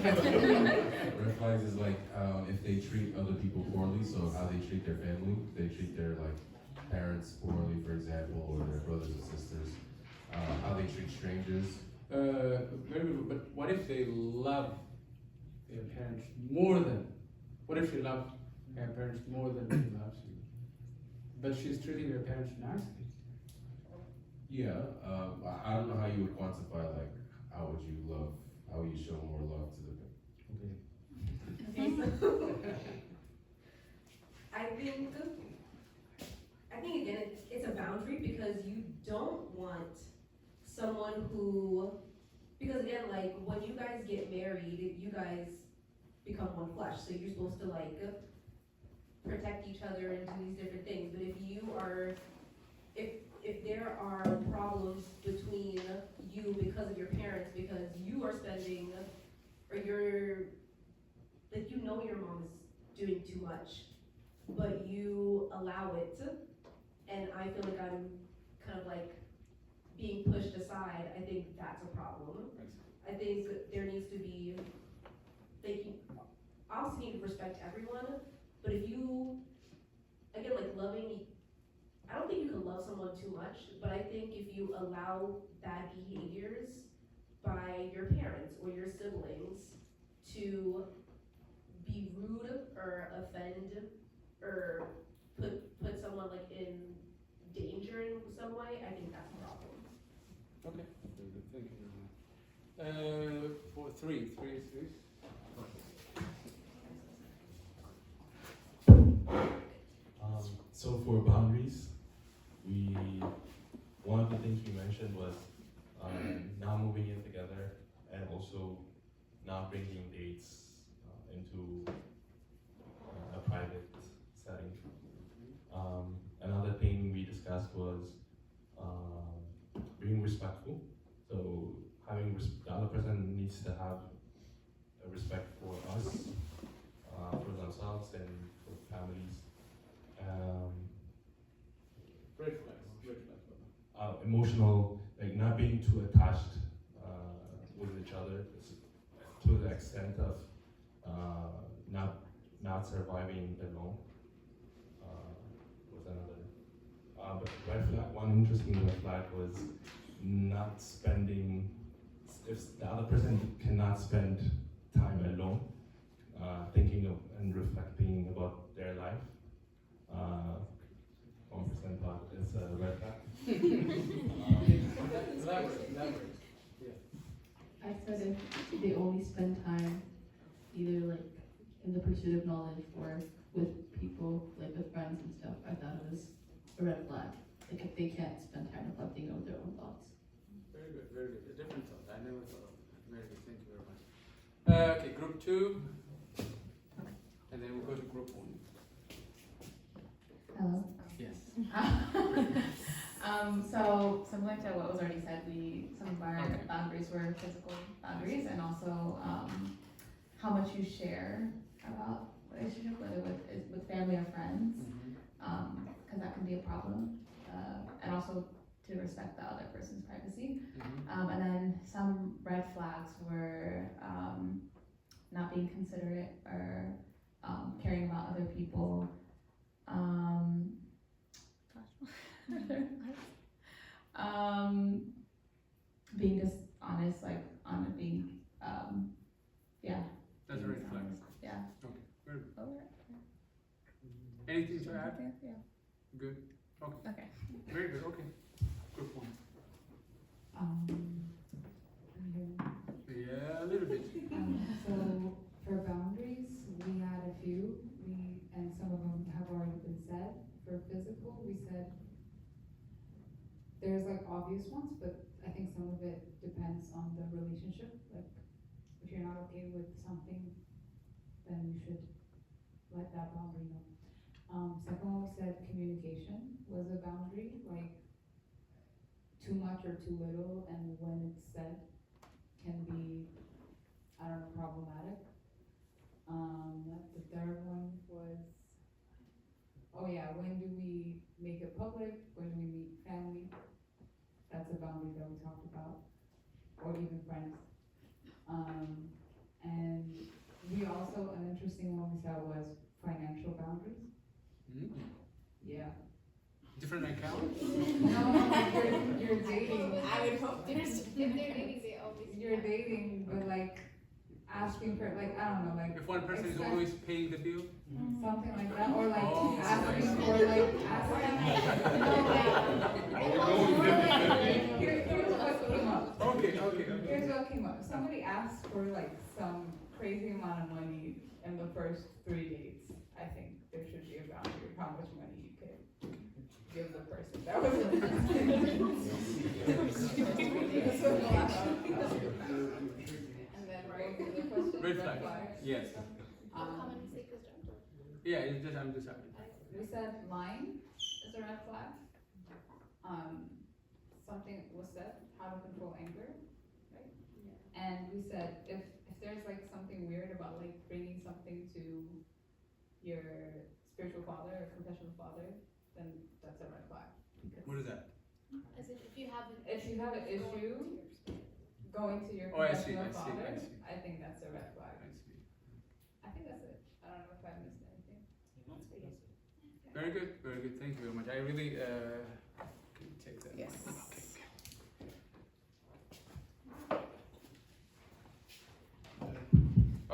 Red flags is like if they treat other people poorly, so how they treat their family, they treat their like parents poorly, for example, or their brothers and sisters, how they treat strangers. Very good. But what if they love their parents more than? What if she loves her parents more than she loves you? But she's treating her parents nicely. Yeah, I don't know how you would quantify like how would you show more love to the Okay. Okay, so I think again it's a boundary because you don't want someone who, because again, like when you guys get married, you guys become one flesh, so you're supposed to like protect each other and do these different things. But if there are problems between you because of your parents, because you are spending, or you're like, you know your mom is doing too much, but you allow it, and I feel like I'm kind of like being pushed aside, I think that's a problem. I think there needs to be, like, you obviously need to respect everyone, but if you, again, like loving, I don't think you can love someone too much, but I think if you allow bad behaviors by your parents or your siblings to be rude or offend or put someone like in danger in some way, I think that's a problem. Okay. Very good. Thank you very much. For three. So for boundaries, one of the things we mentioned was not moving in together, and also not bringing dates into a private setting. Another thing we discussed was being respectful. So having the other person needs to have a respect for us, for themselves, and for families. Red flags. Emotional, like not being too attached with each other to the extent of not surviving alone. Was another. But red flag, one interesting red flag was not spending, if the other person cannot spend time alone, thinking of and reflecting about their life. 1% thought is a red flag. Elaborate. I said if they only spend time either like in the pursuit of knowledge or with people, like with friends and stuff, I thought it was a red flag. like if they can't spend time reflecting over their own thoughts. Very good, very good. A different thought. I never thought of that. Very good. Thank you very much. Okay, group 2, and then we'll go to group 1. Hello. Yes. So similar to what was already said, some of our Okay. boundaries were physical boundaries, and also how much you share about relationship, whether with family or friends, because that can be a problem, and also to respect the other person's privacy. And then some red flags were not being considerate or caring about other people. Being dishonest, like being, yeah. That's a being red flag. dishonest, yeah. Okay, very good. Over. Anything to add? Yeah. Good. Okay. Okay. Very good. Okay. Group 1. Yeah, a little bit. So for boundaries, we had a few, and some of them have already been said. For physical, we said there's like obvious ones, but I think some of it depends on the relationship. Like if you're not okay with something, then you should let that boundary know. Second one, we said communication was a boundary, like too much or too little, and when it's said can be, I don't know, problematic. The third one was, oh yeah, when do we make it public? When do we meet family? That's a boundary that we talked about, or even friends. And we also, an interesting one we said was financial boundaries. Yeah. Different account? No, you're dating. I would hope there's. If they're dating, they always. You're dating, but like asking for, like, I don't know, like. If one person is always paying the bill? Something like that, or like Oh, asking nice. for like Here's what came up. Okay. Here's what came up. Somebody asked for like some crazy amount of money in the first 3 dates. I think there should be a boundary of how much money you could give the person. That was And then right to the question. Red flag. Yes. Yeah, it's just, I'm just happy. We said lying is a red flag. Something was said, how to control anger, right? And we said if there's like something weird about like bringing something to your spiritual father or confessional father, then that's a red flag. What is that? As if you have an issue going to your Oh, I see, confessional I see, father, I see. I think that's a red flag. I see. I think that's it. I don't know if I missed anything. Very good, very good. Thank you very much. I really, can you take that? Yes.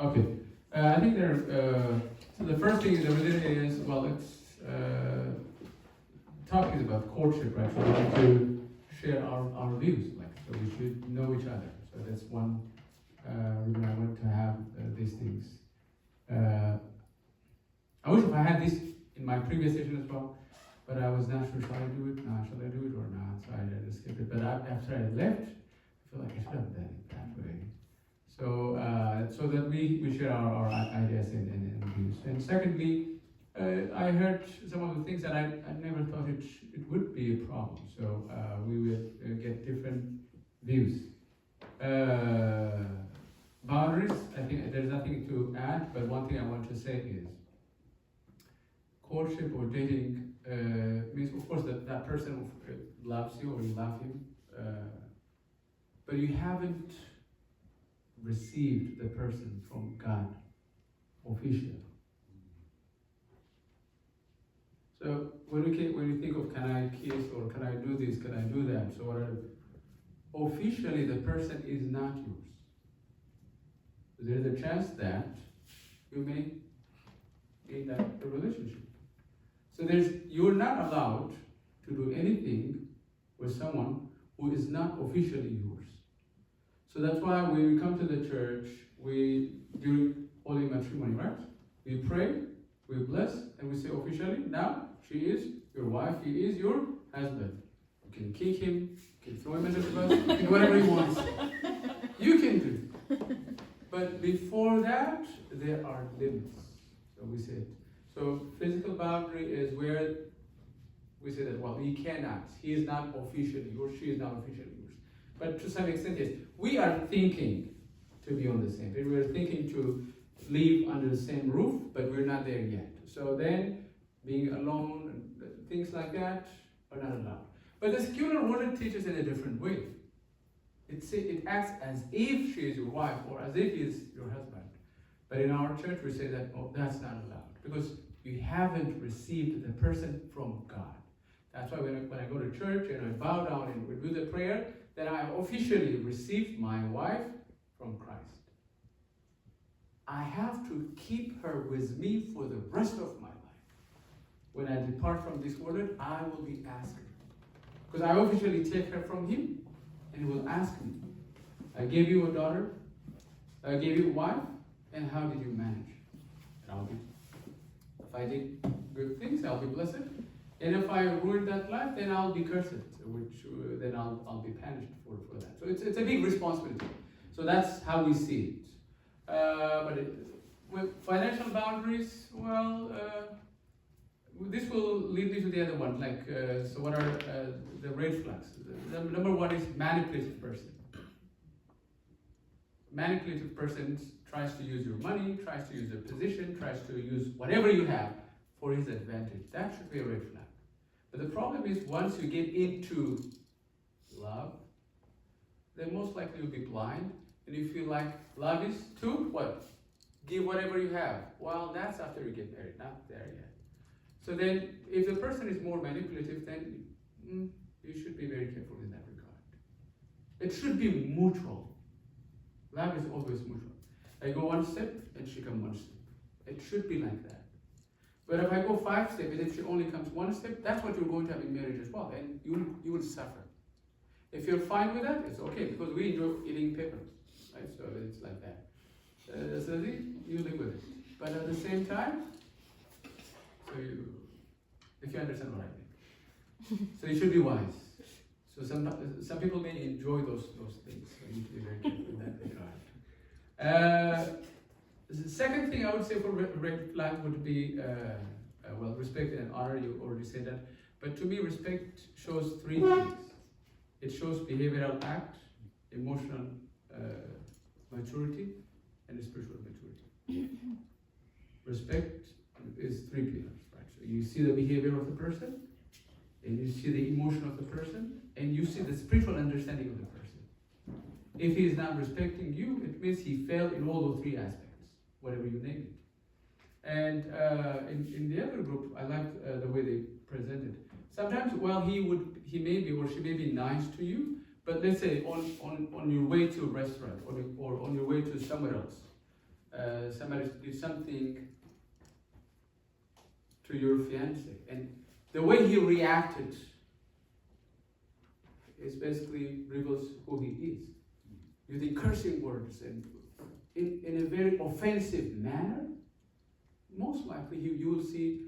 Okay. I think so the first thing that we did is, well, topic is about courtship, right? So we need to share our views, like, so we should know each other. So that's one reason I wanted to have these things. I wish if I had this in my previous session as well, but I was not sure, shall I do it? No, shall I do it or not? So I just skipped it. But after I left, I feel like I should have done it that way. So, so that we share our ideas and views. And secondly, I heard some of the things that I never thought it would be a problem. So we would get different views. Boundaries, I think there's nothing to add, but one thing I want to say is courtship or dating means, of course, that person loves you or you love him, but you haven't received the person from God officially. So when you think of can I kiss or can I do this, can I do that, so whatever, officially the person is not yours. There's a chance that you may in that relationship. So you're not allowed to do anything with someone who is not officially yours. So that's why when we come to the church, during holy matrimony, right? We pray, we bless, and we say officially, now she is your wife, he is your husband. You can kick him, you can throw him under the bus, you can do whatever he wants. You can do. But before that, there are limits. So we said. So physical boundary is where we say that, well, he cannot. He is not officially yours, she is not officially yours. But to some extent, yes. We are thinking to be on the same page. We're thinking to live under the same roof, but we're not there yet. So then, being alone, and things like that are not allowed. But the secular world teaches in a different way. It acts as if she is your wife or as if he is your husband. But in our church, we say that, oh, that's not allowed. Because you haven't received the person from God. That's why when I go to church and I bow down and we do the prayer, then I officially received my wife from Christ. I have to keep her with me for the rest of my life. When I depart from this world, I will be asking. Because I officially take her from him, and he will ask me, I gave you a daughter, I gave you a wife, and how did you manage? And I'll be, if I did good things, I'll be blessed. And if I ruined that life, then I'll be cursed, which then I'll be punished for that. So it's a big responsibility. So that's how we see it. With financial boundaries, well, this will lead me to the other one. Like, so what are the red flags? The number one is manipulative person. Manipulative person tries to use your money, tries to use their position, tries to use whatever you have for his advantage. That should be a red flag. But the problem is once you get into love, then most likely you'll be blind and you feel like love is to what? Give whatever you have. Well, that's after you get married, not there yet. So then, if the person is more manipulative, then you should be very careful in that regard. It should be mutual. Love is always mutual. I go one step and she comes one step. It should be like that. But if I go 5 steps and if she only comes 1 step, that's what you're going to have in marriage as well, and you will suffer. If you're fine with that, it's okay, because we enjoy eating peppers, right? So it's like that. So you live with it. But at the same time, if you understand what I mean. So you should be wise. So some people may enjoy those things. So you need to be very careful in that regard. The second thing I would say for red flag would be, well, respect and honor. You already said that. But to me, respect shows 3 things. It shows behavioral act, emotional maturity, and spiritual maturity. Respect is 3 pillars, right? So you see the behavior of the person, and you see the emotion of the person, and you see the spiritual understanding of the person. If he is not respecting you, it means he failed in all those 3 aspects, whatever you name it. And in the other group, I liked the way they presented. Sometimes, well, he may be or she may be nice to you, but let's say on your way to a restaurant or on your way to somewhere else, somebody did something to your fiance, and the way he reacted is basically reveals who he is. Using cursing words and in a very offensive manner, most likely you will see,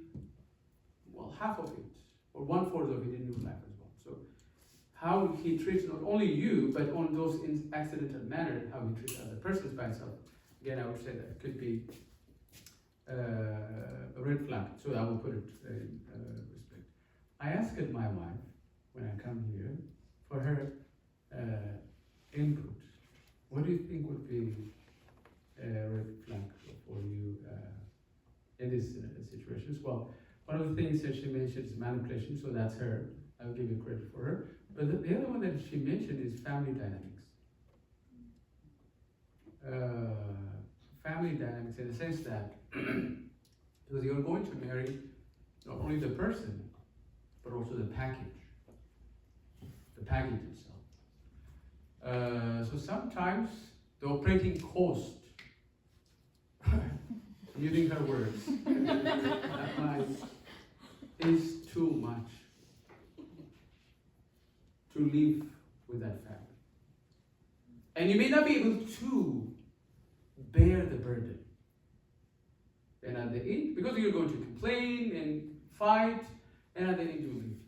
well, half of it or 1/4 of it in your life as well. So how he treats not only you, but on those accidental manner, how he treats other persons by himself. Again, I would say that could be a red flag. So I will put it in respect. I asked my wife when I come here for her input. What do you think would be a red flag for you in this situations? Well, one of the things that she mentioned is manipulation, so that's her. I'll give you credit for her. But the other one that she mentioned is family dynamics. Family dynamics in the sense that because you're going to marry not only the person, but also the package itself. So sometimes the operating cost, using her words, is too much to live with that family. And you may not be able to bear the burden. And at the end, because you're going to complain and fight, and at the end you leave.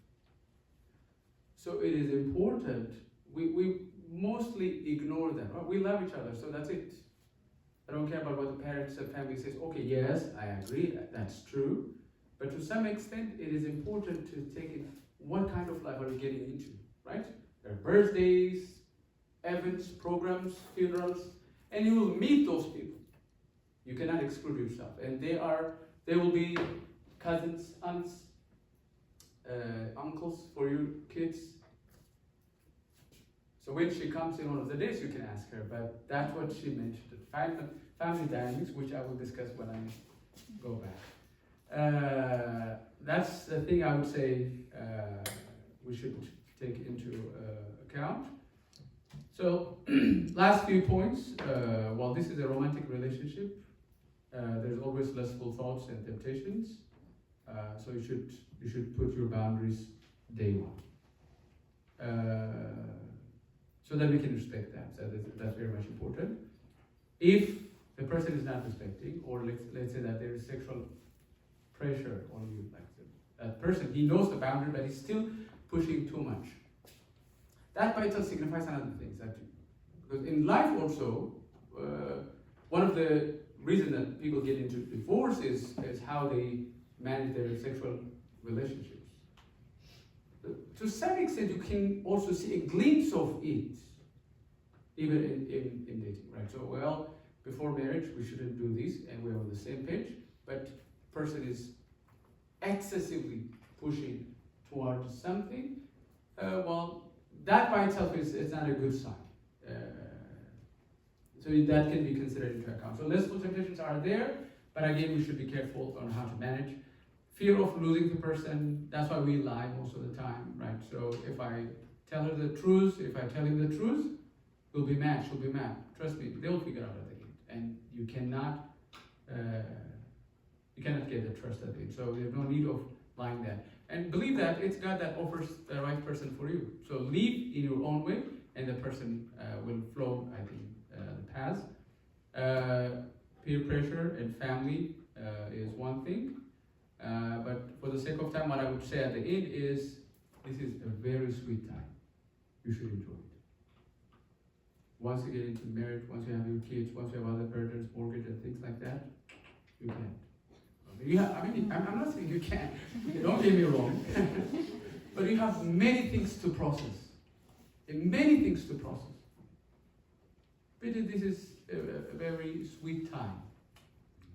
So it is important, we mostly ignore that. Oh, we love each other, so that's it. I don't care about what the parents and family says. Okay, yes, I agree, that's true. But to some extent, it is important to take in what kind of life are you getting into, right? There are birthdays, events, programs, funerals, and you will meet those people. You cannot exclude yourself. And they will be cousins, aunts, uncles for your kids. So when she comes in one of the days, you can ask her, but that's what she mentioned. Family dynamics, which I will discuss when I go back. That's the thing I would say we should take into account. So, last few points. While this is a romantic relationship, there's always lustful thoughts and temptations. So you should put your boundaries day one. So that we can respect that. So that's very much important. If the person is not respecting, or let's say that there is sexual pressure on you, like that person, he knows the boundary, but he's still pushing too much. That by itself signifies another thing, because in life also, one of the reasons that people get into divorce is how they manage their sexual relationships. To some extent, you can also see a glimpse of it, even in dating, right? So, well, before marriage, we shouldn't do this, and we're on the same page, but person is excessively pushing towards something, well, that by itself is not a good sign. So that can be considered into account. So lustful temptations are there, but again, we should be careful on how to manage. Fear of losing the person, that's why we lie most of the time, right? So if I tell her the truth, if I tell him the truth, we'll be mad, she'll be mad. Trust me, they'll figure out at the end. And you cannot get the trust at the end. So there's no need of lying there. And believe that it's God that offers the right person for you. So live in your own way, and the person will flow, I think, the paths. Peer pressure and family is one thing. But for the sake of time, what I would say at the end is, this is a very sweet time. You should enjoy it. Once you get into marriage, once you have your kids, once you have other burdens, mortgage and things like that, you can't. I'm not saying you can't. Don't get me wrong. But you have many things to process. And many things to process. But this is a very sweet time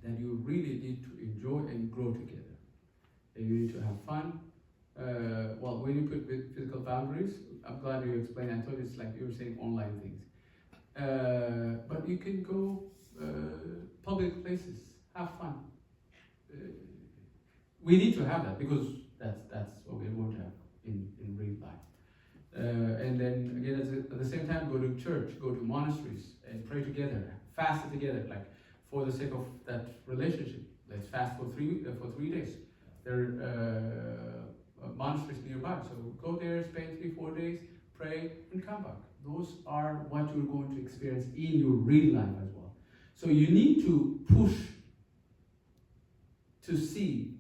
that you really need to enjoy and grow together. And you need to have fun. Well, when you put physical boundaries, I'm glad you explained. I thought it's like you were saying online things. But you can go public places, have fun. We need to have that because that's what we're going to have in real life. And then again, at the same time, go to church, go to monasteries, and pray together, fast together, like for the sake of that relationship. Let's fast for 3 days. There are monasteries nearby, so go there, spend 3-4 days, pray, and come back. Those are what you're going to experience in your real life as well. So you need to push to see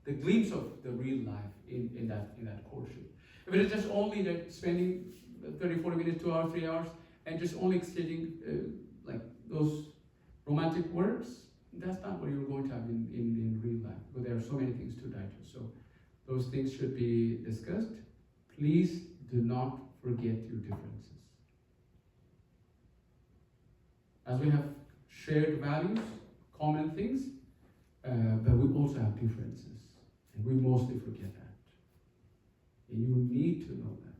the glimpse of the real life in that courtship. If it is just only that spending 30-40 minutes, 2 hours, 3 hours, and just only exchanging like those romantic words, that's not what you're going to have in real life, because there are so many things to digest. So those things should be discussed. Please do not forget your differences. As we have shared values, common things, but we also have differences, and we mostly forget that. And you need to know that.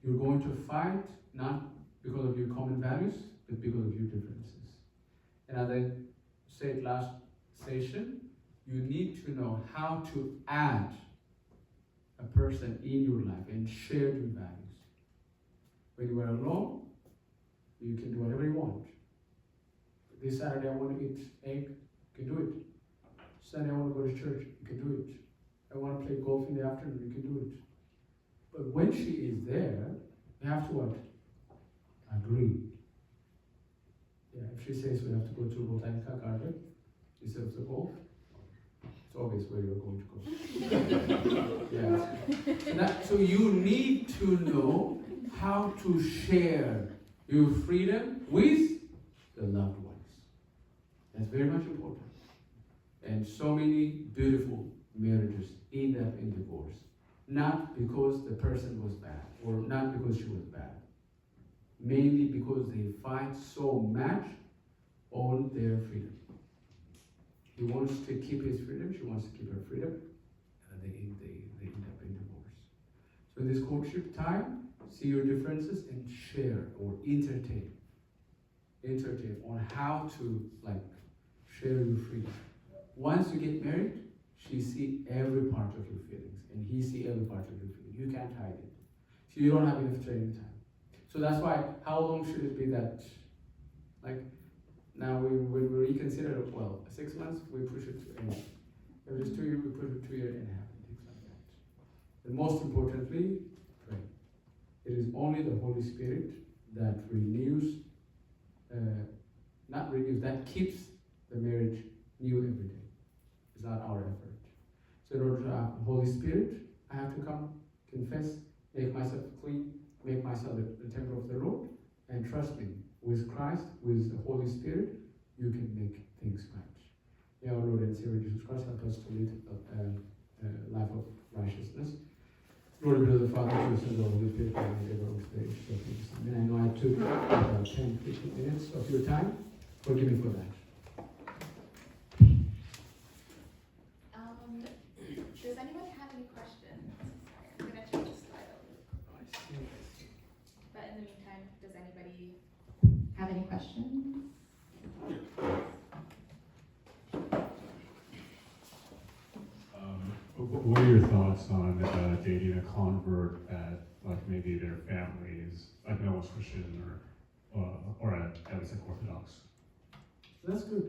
You're going to fight not because of your common values, but because of your differences. And as I said last session, you need to know how to add a person in your life and share your values. When you are alone, you can do whatever you want. This Saturday I want to eat egg, you can do it. Sunday I want to go to church, you can do it. I want to play golf in the afternoon, you can do it. But when she is there, you have to what? Agree. Yeah, if she says we have to go to Botanical Garden instead of the golf, It's obvious where you're going to go. Yeah. So you need to know how to share your freedom with the loved ones. That's very much important. And so many beautiful marriages end up in divorce. Not because the person was bad, or not because she was bad. Mainly because they fight so much on their freedom. He wants to keep his freedom, she wants to keep her freedom, and they end up in divorce. So in this courtship time, see your differences and share or entertain on how to share your freedom. Once you get married, she see every part of your feelings, and he see every part of your feelings. You can't hide it. So you don't have enough training time. So that's why, how long should it be that, now we reconsider, 6 months, we push it to 8. If it is 2 years, we push it 2 years and a half, and things like that. And most importantly, pray. It is only the Holy Spirit that that keeps the marriage new every day. It's not our effort. So in order to have the Holy Spirit, I have to come, confess, make myself clean, make myself the temple of the Lord, and trust me, with Christ, with the Holy Spirit, you can make things right. May our Lord and Savior Jesus Christ help us to lead a life of righteousness. Glory be to the Father, to the Son, and to the Holy Spirit, and ever on stage. So thank you. And I know I took about 10, 15 minutes of your time. Forgive me for that. Does anyone have any questions? Sorry, I'm gonna change the slide over. But in the meantime, does anybody have any questions? What are your thoughts on dating a convert that, maybe their family is was Christian or at least Orthodox? That's good.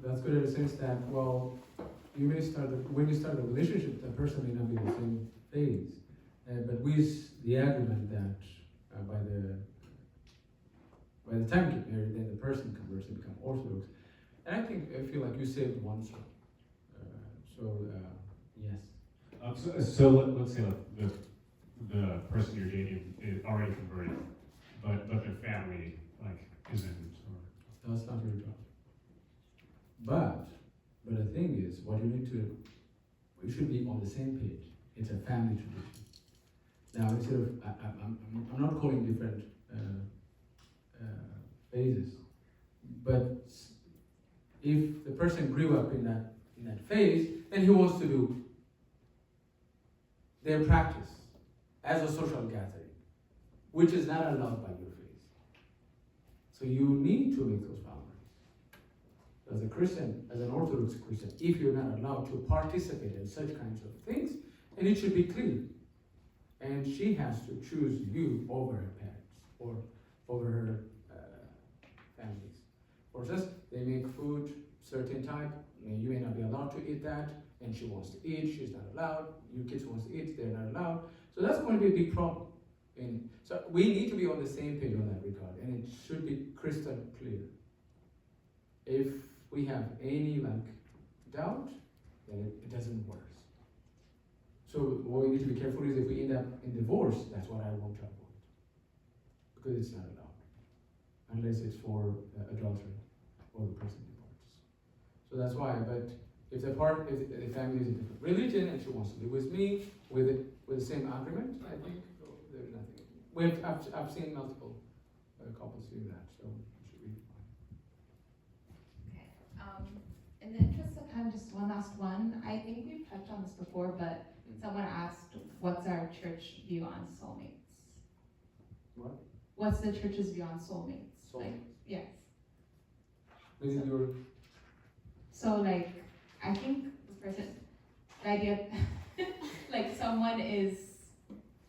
That's good in the sense that, you may when you start a relationship, the person may not be the same phase, but with the agreement that by the time you get married, then the person converts and become Orthodox. And I feel like you saved one soul. Yes. So let's say the person you're dating is already converted, but their family isn't. That's not your job. But the thing is, we should be on the same page. It's a family tradition. Now, instead of, I'm not calling different phases, but if the person grew up in that phase, then he wants to do their practice as a social gathering, which is not allowed by your faith. So you need to make those boundaries. As a Christian, as an Orthodox Christian, if you're not allowed to participate in such kinds of things, then it should be clear. And she has to choose you over her parents or over her families. For instance, they make food certain type, you may not be allowed to eat that, and she wants to eat, she's not allowed. Your kids wants to eat, they're not allowed. So that's going to be a big problem. And so we need to be on the same page on that regard, and it should be crystal clear. If we have any doubt, then it doesn't work. So what we need to be careful is if we end up in divorce, that's what I want to avoid, because it's not allowed, unless it's for adultery or the person divorces. So that's why. But if the family is a different religion and she wants to live with me with the same agreement, I think there's nothing. I've seen multiple couples do that, so it should be fine. Okay. In the interest of time, just one last one. I think we've touched on this before, but someone asked, "What's our church view on soulmates?" What? What's the church's view on soulmates? Soulmates? Yes. This is your. So I think the idea, someone is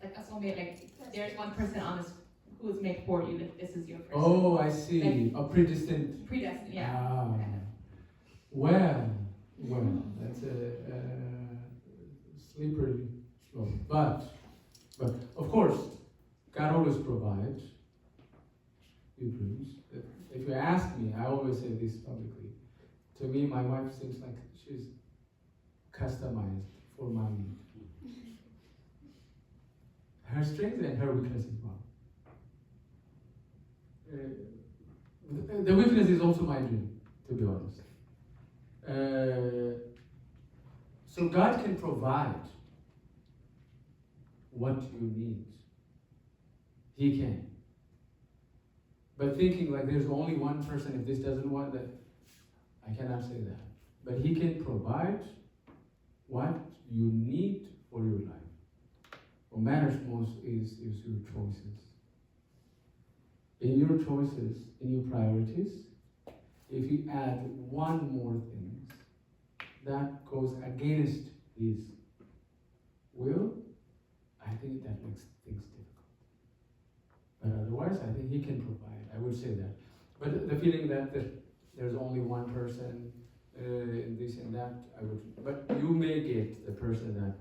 a soulmate. There's one person on this who is made for you. This is your person. Oh, I see. A predestined. Predestined, yeah. Ah. Well, that's a slippery slope. But of course, God always provides good dreams. If you ask me, I always say this publicly. To me, my wife seems like she's customized for my need. Her strengths and her weaknesses. The weakness is also my dream, to be honest. So God can provide what you need. He can. But thinking like there's only one person, if this doesn't want that, I cannot say that. But He can provide what you need for your life. What matters most is your choices. In your choices, in your priorities, if you add one more thing that goes against His will, I think that makes things difficult. But otherwise, I think He can provide. I would say that. But the feeling that there's only one person, this and that, I would. But you may get the person that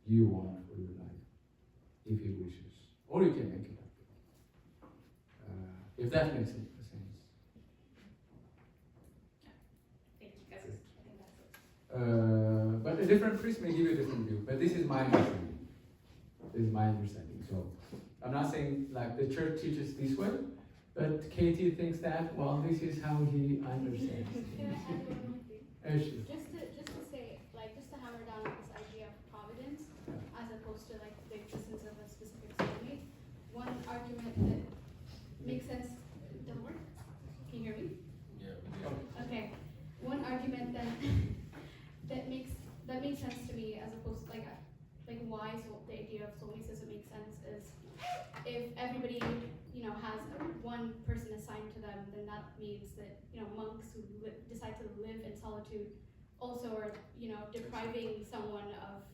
you want for your life, if He wishes, or you can make it up. If that makes sense. Thank you guys. I think that's it. But a different priest may give you a different view. But this is my understanding. This is my understanding. So I'm not saying like the church teaches this way, but Katie thinks that, well, this is how he understands Can I things. add one more thing? Sure. Just to say, like, just to hammer down on this idea of providence, as opposed to like the existence of a specific soulmate. One argument that makes sense. Doesn't work? Can you hear me? Yeah. Okay. One argument then that makes sense to me, as opposed to like why the idea of soulmates doesn't make sense, is if everybody has one person assigned to them, then that means that monks who decide to live in solitude also are depriving someone of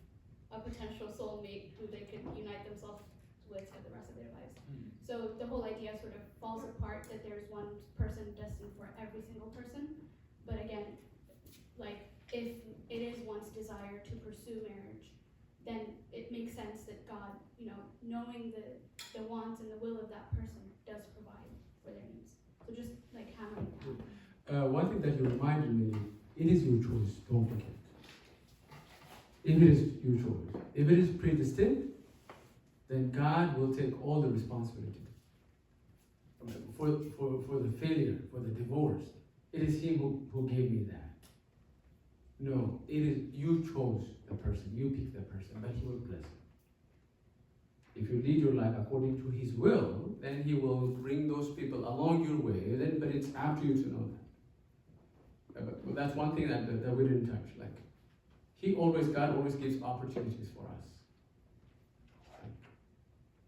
a potential soulmate who they could unite themselves with for the rest of their lives. So the whole idea sort of falls apart that there's one person destined for every single person. But again, like if it is one's desire to pursue marriage, then it makes sense that God, knowing the wants and the will of that person, does provide for their needs. So just like hammering down. One thing that you reminded me, it is your choice, don't forget. If it is your choice, if it is predestined, then God will take all the responsibility. For the failure, for the divorce, it is Him who gave me that. No, it is you chose the person, you picked the person, but He will bless you. If you lead your life according to His will, then He will bring those people along your way. But it's up to you to know that. But that's one thing that we didn't touch. Like God always gives opportunities for us.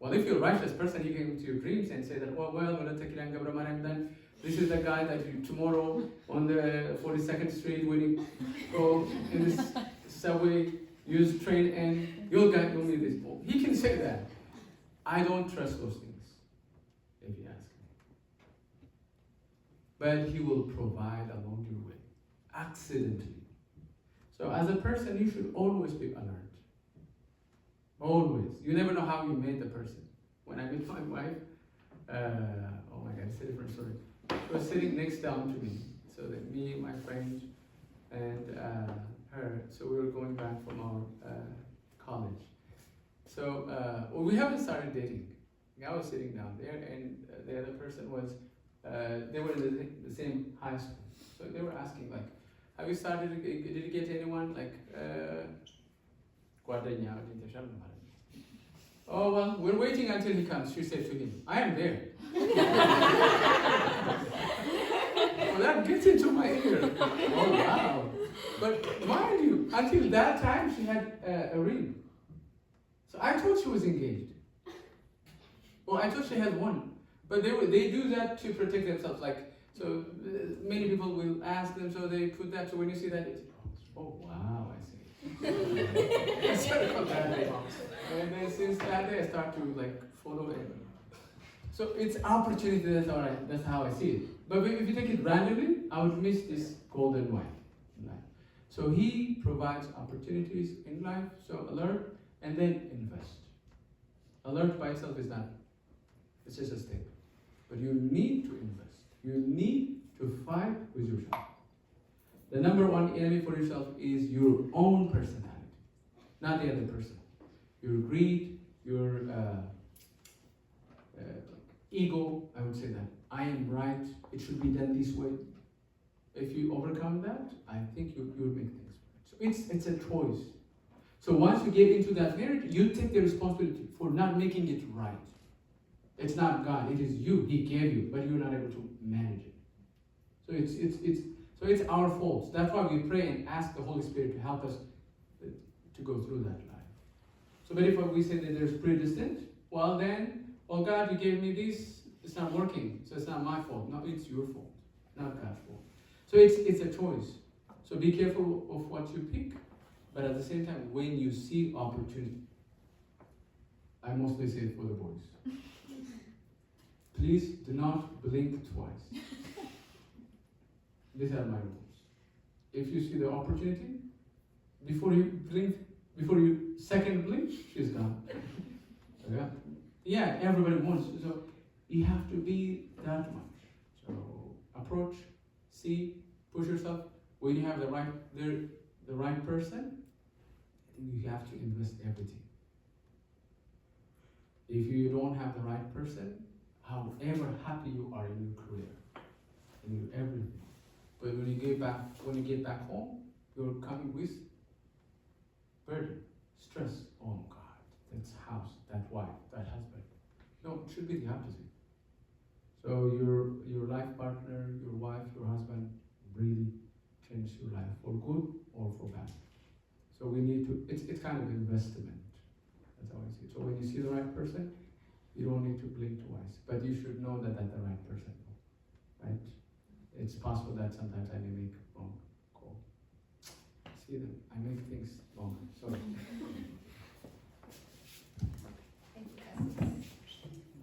Well, if you're a righteous person, you came to your dreams and say that, then this is the guy that you tomorrow on the 42nd Street when you go in this subway, use train, and you'll meet this. He can say that. I don't trust those things, if you ask me. But He will provide along your way, accidentally. So as a person, you should always be alert. Always. You never know how you met the person. When I met my wife, oh my God, it's a different story. She was sitting next down to me. So that me, my friend, and her. So we were going back from our college. So we haven't started dating. I was sitting down there, and the other person was, they were in the same high school. So they were asking, like, have you started, did you get anyone? Like, oh, well, we're waiting until he comes, she said to him. I am there. Well, that gets into my ear. Oh, wow. But mind you, until that time, she had a ring. So I thought she was engaged. Well, I thought she had one. But they do that to protect themselves. Like, so many people will ask them, so they put that. So when you see that, it's, oh, wow, I see. And then since that day, I start to like follow it. So it's opportunity. That's all right. That's how I see it. But if you take it randomly, I would miss this golden wife in life. So He provides opportunities in life. So alert and then invest. Alert by itself is not. It's just a step. But you need to invest. You need to fight with yourself. The number one enemy for yourself is your own personality, not the other person. Your greed, your ego, I would say that. I am right, it should be done this way. If you overcome that, I think you'll make things right. So it's a choice. So once you get into that marriage, you take the responsibility for not making it right. It's not God, it is you. He gave you, but you're not able to manage it. So it's our fault. That's why we pray and ask the Holy Spirit to help us to go through that life. So but if we say that there's predestined, well God, you gave me this, it's not working, so it's not my fault. No, it's your fault, not God's fault. So it's a choice. So be careful of what you pick, but at the same time, when you see opportunity, I mostly say it for the boys. Please do not blink twice. These are my rules. If you see the opportunity, before you blink, before you second blink, she's gone. Yeah, everybody wants. So you have to be that much. So approach, see, push yourself. When you have the right person, you have to invest everything. If you don't have the right person, however happy you are in your career, in your everything, but when you get back home, you're coming with burden, stress. Oh God, that's house, that wife, that husband. No, it should be the opposite. So your life partner, your wife, your husband really change your life for good or for bad. So we need to. It's kind of investment. That's how I see it. So when you see the right person, you don't need to blink twice, but you should know that that's the right person, right? It's possible that sometimes I may make wrong call. See them, I make things wrong. So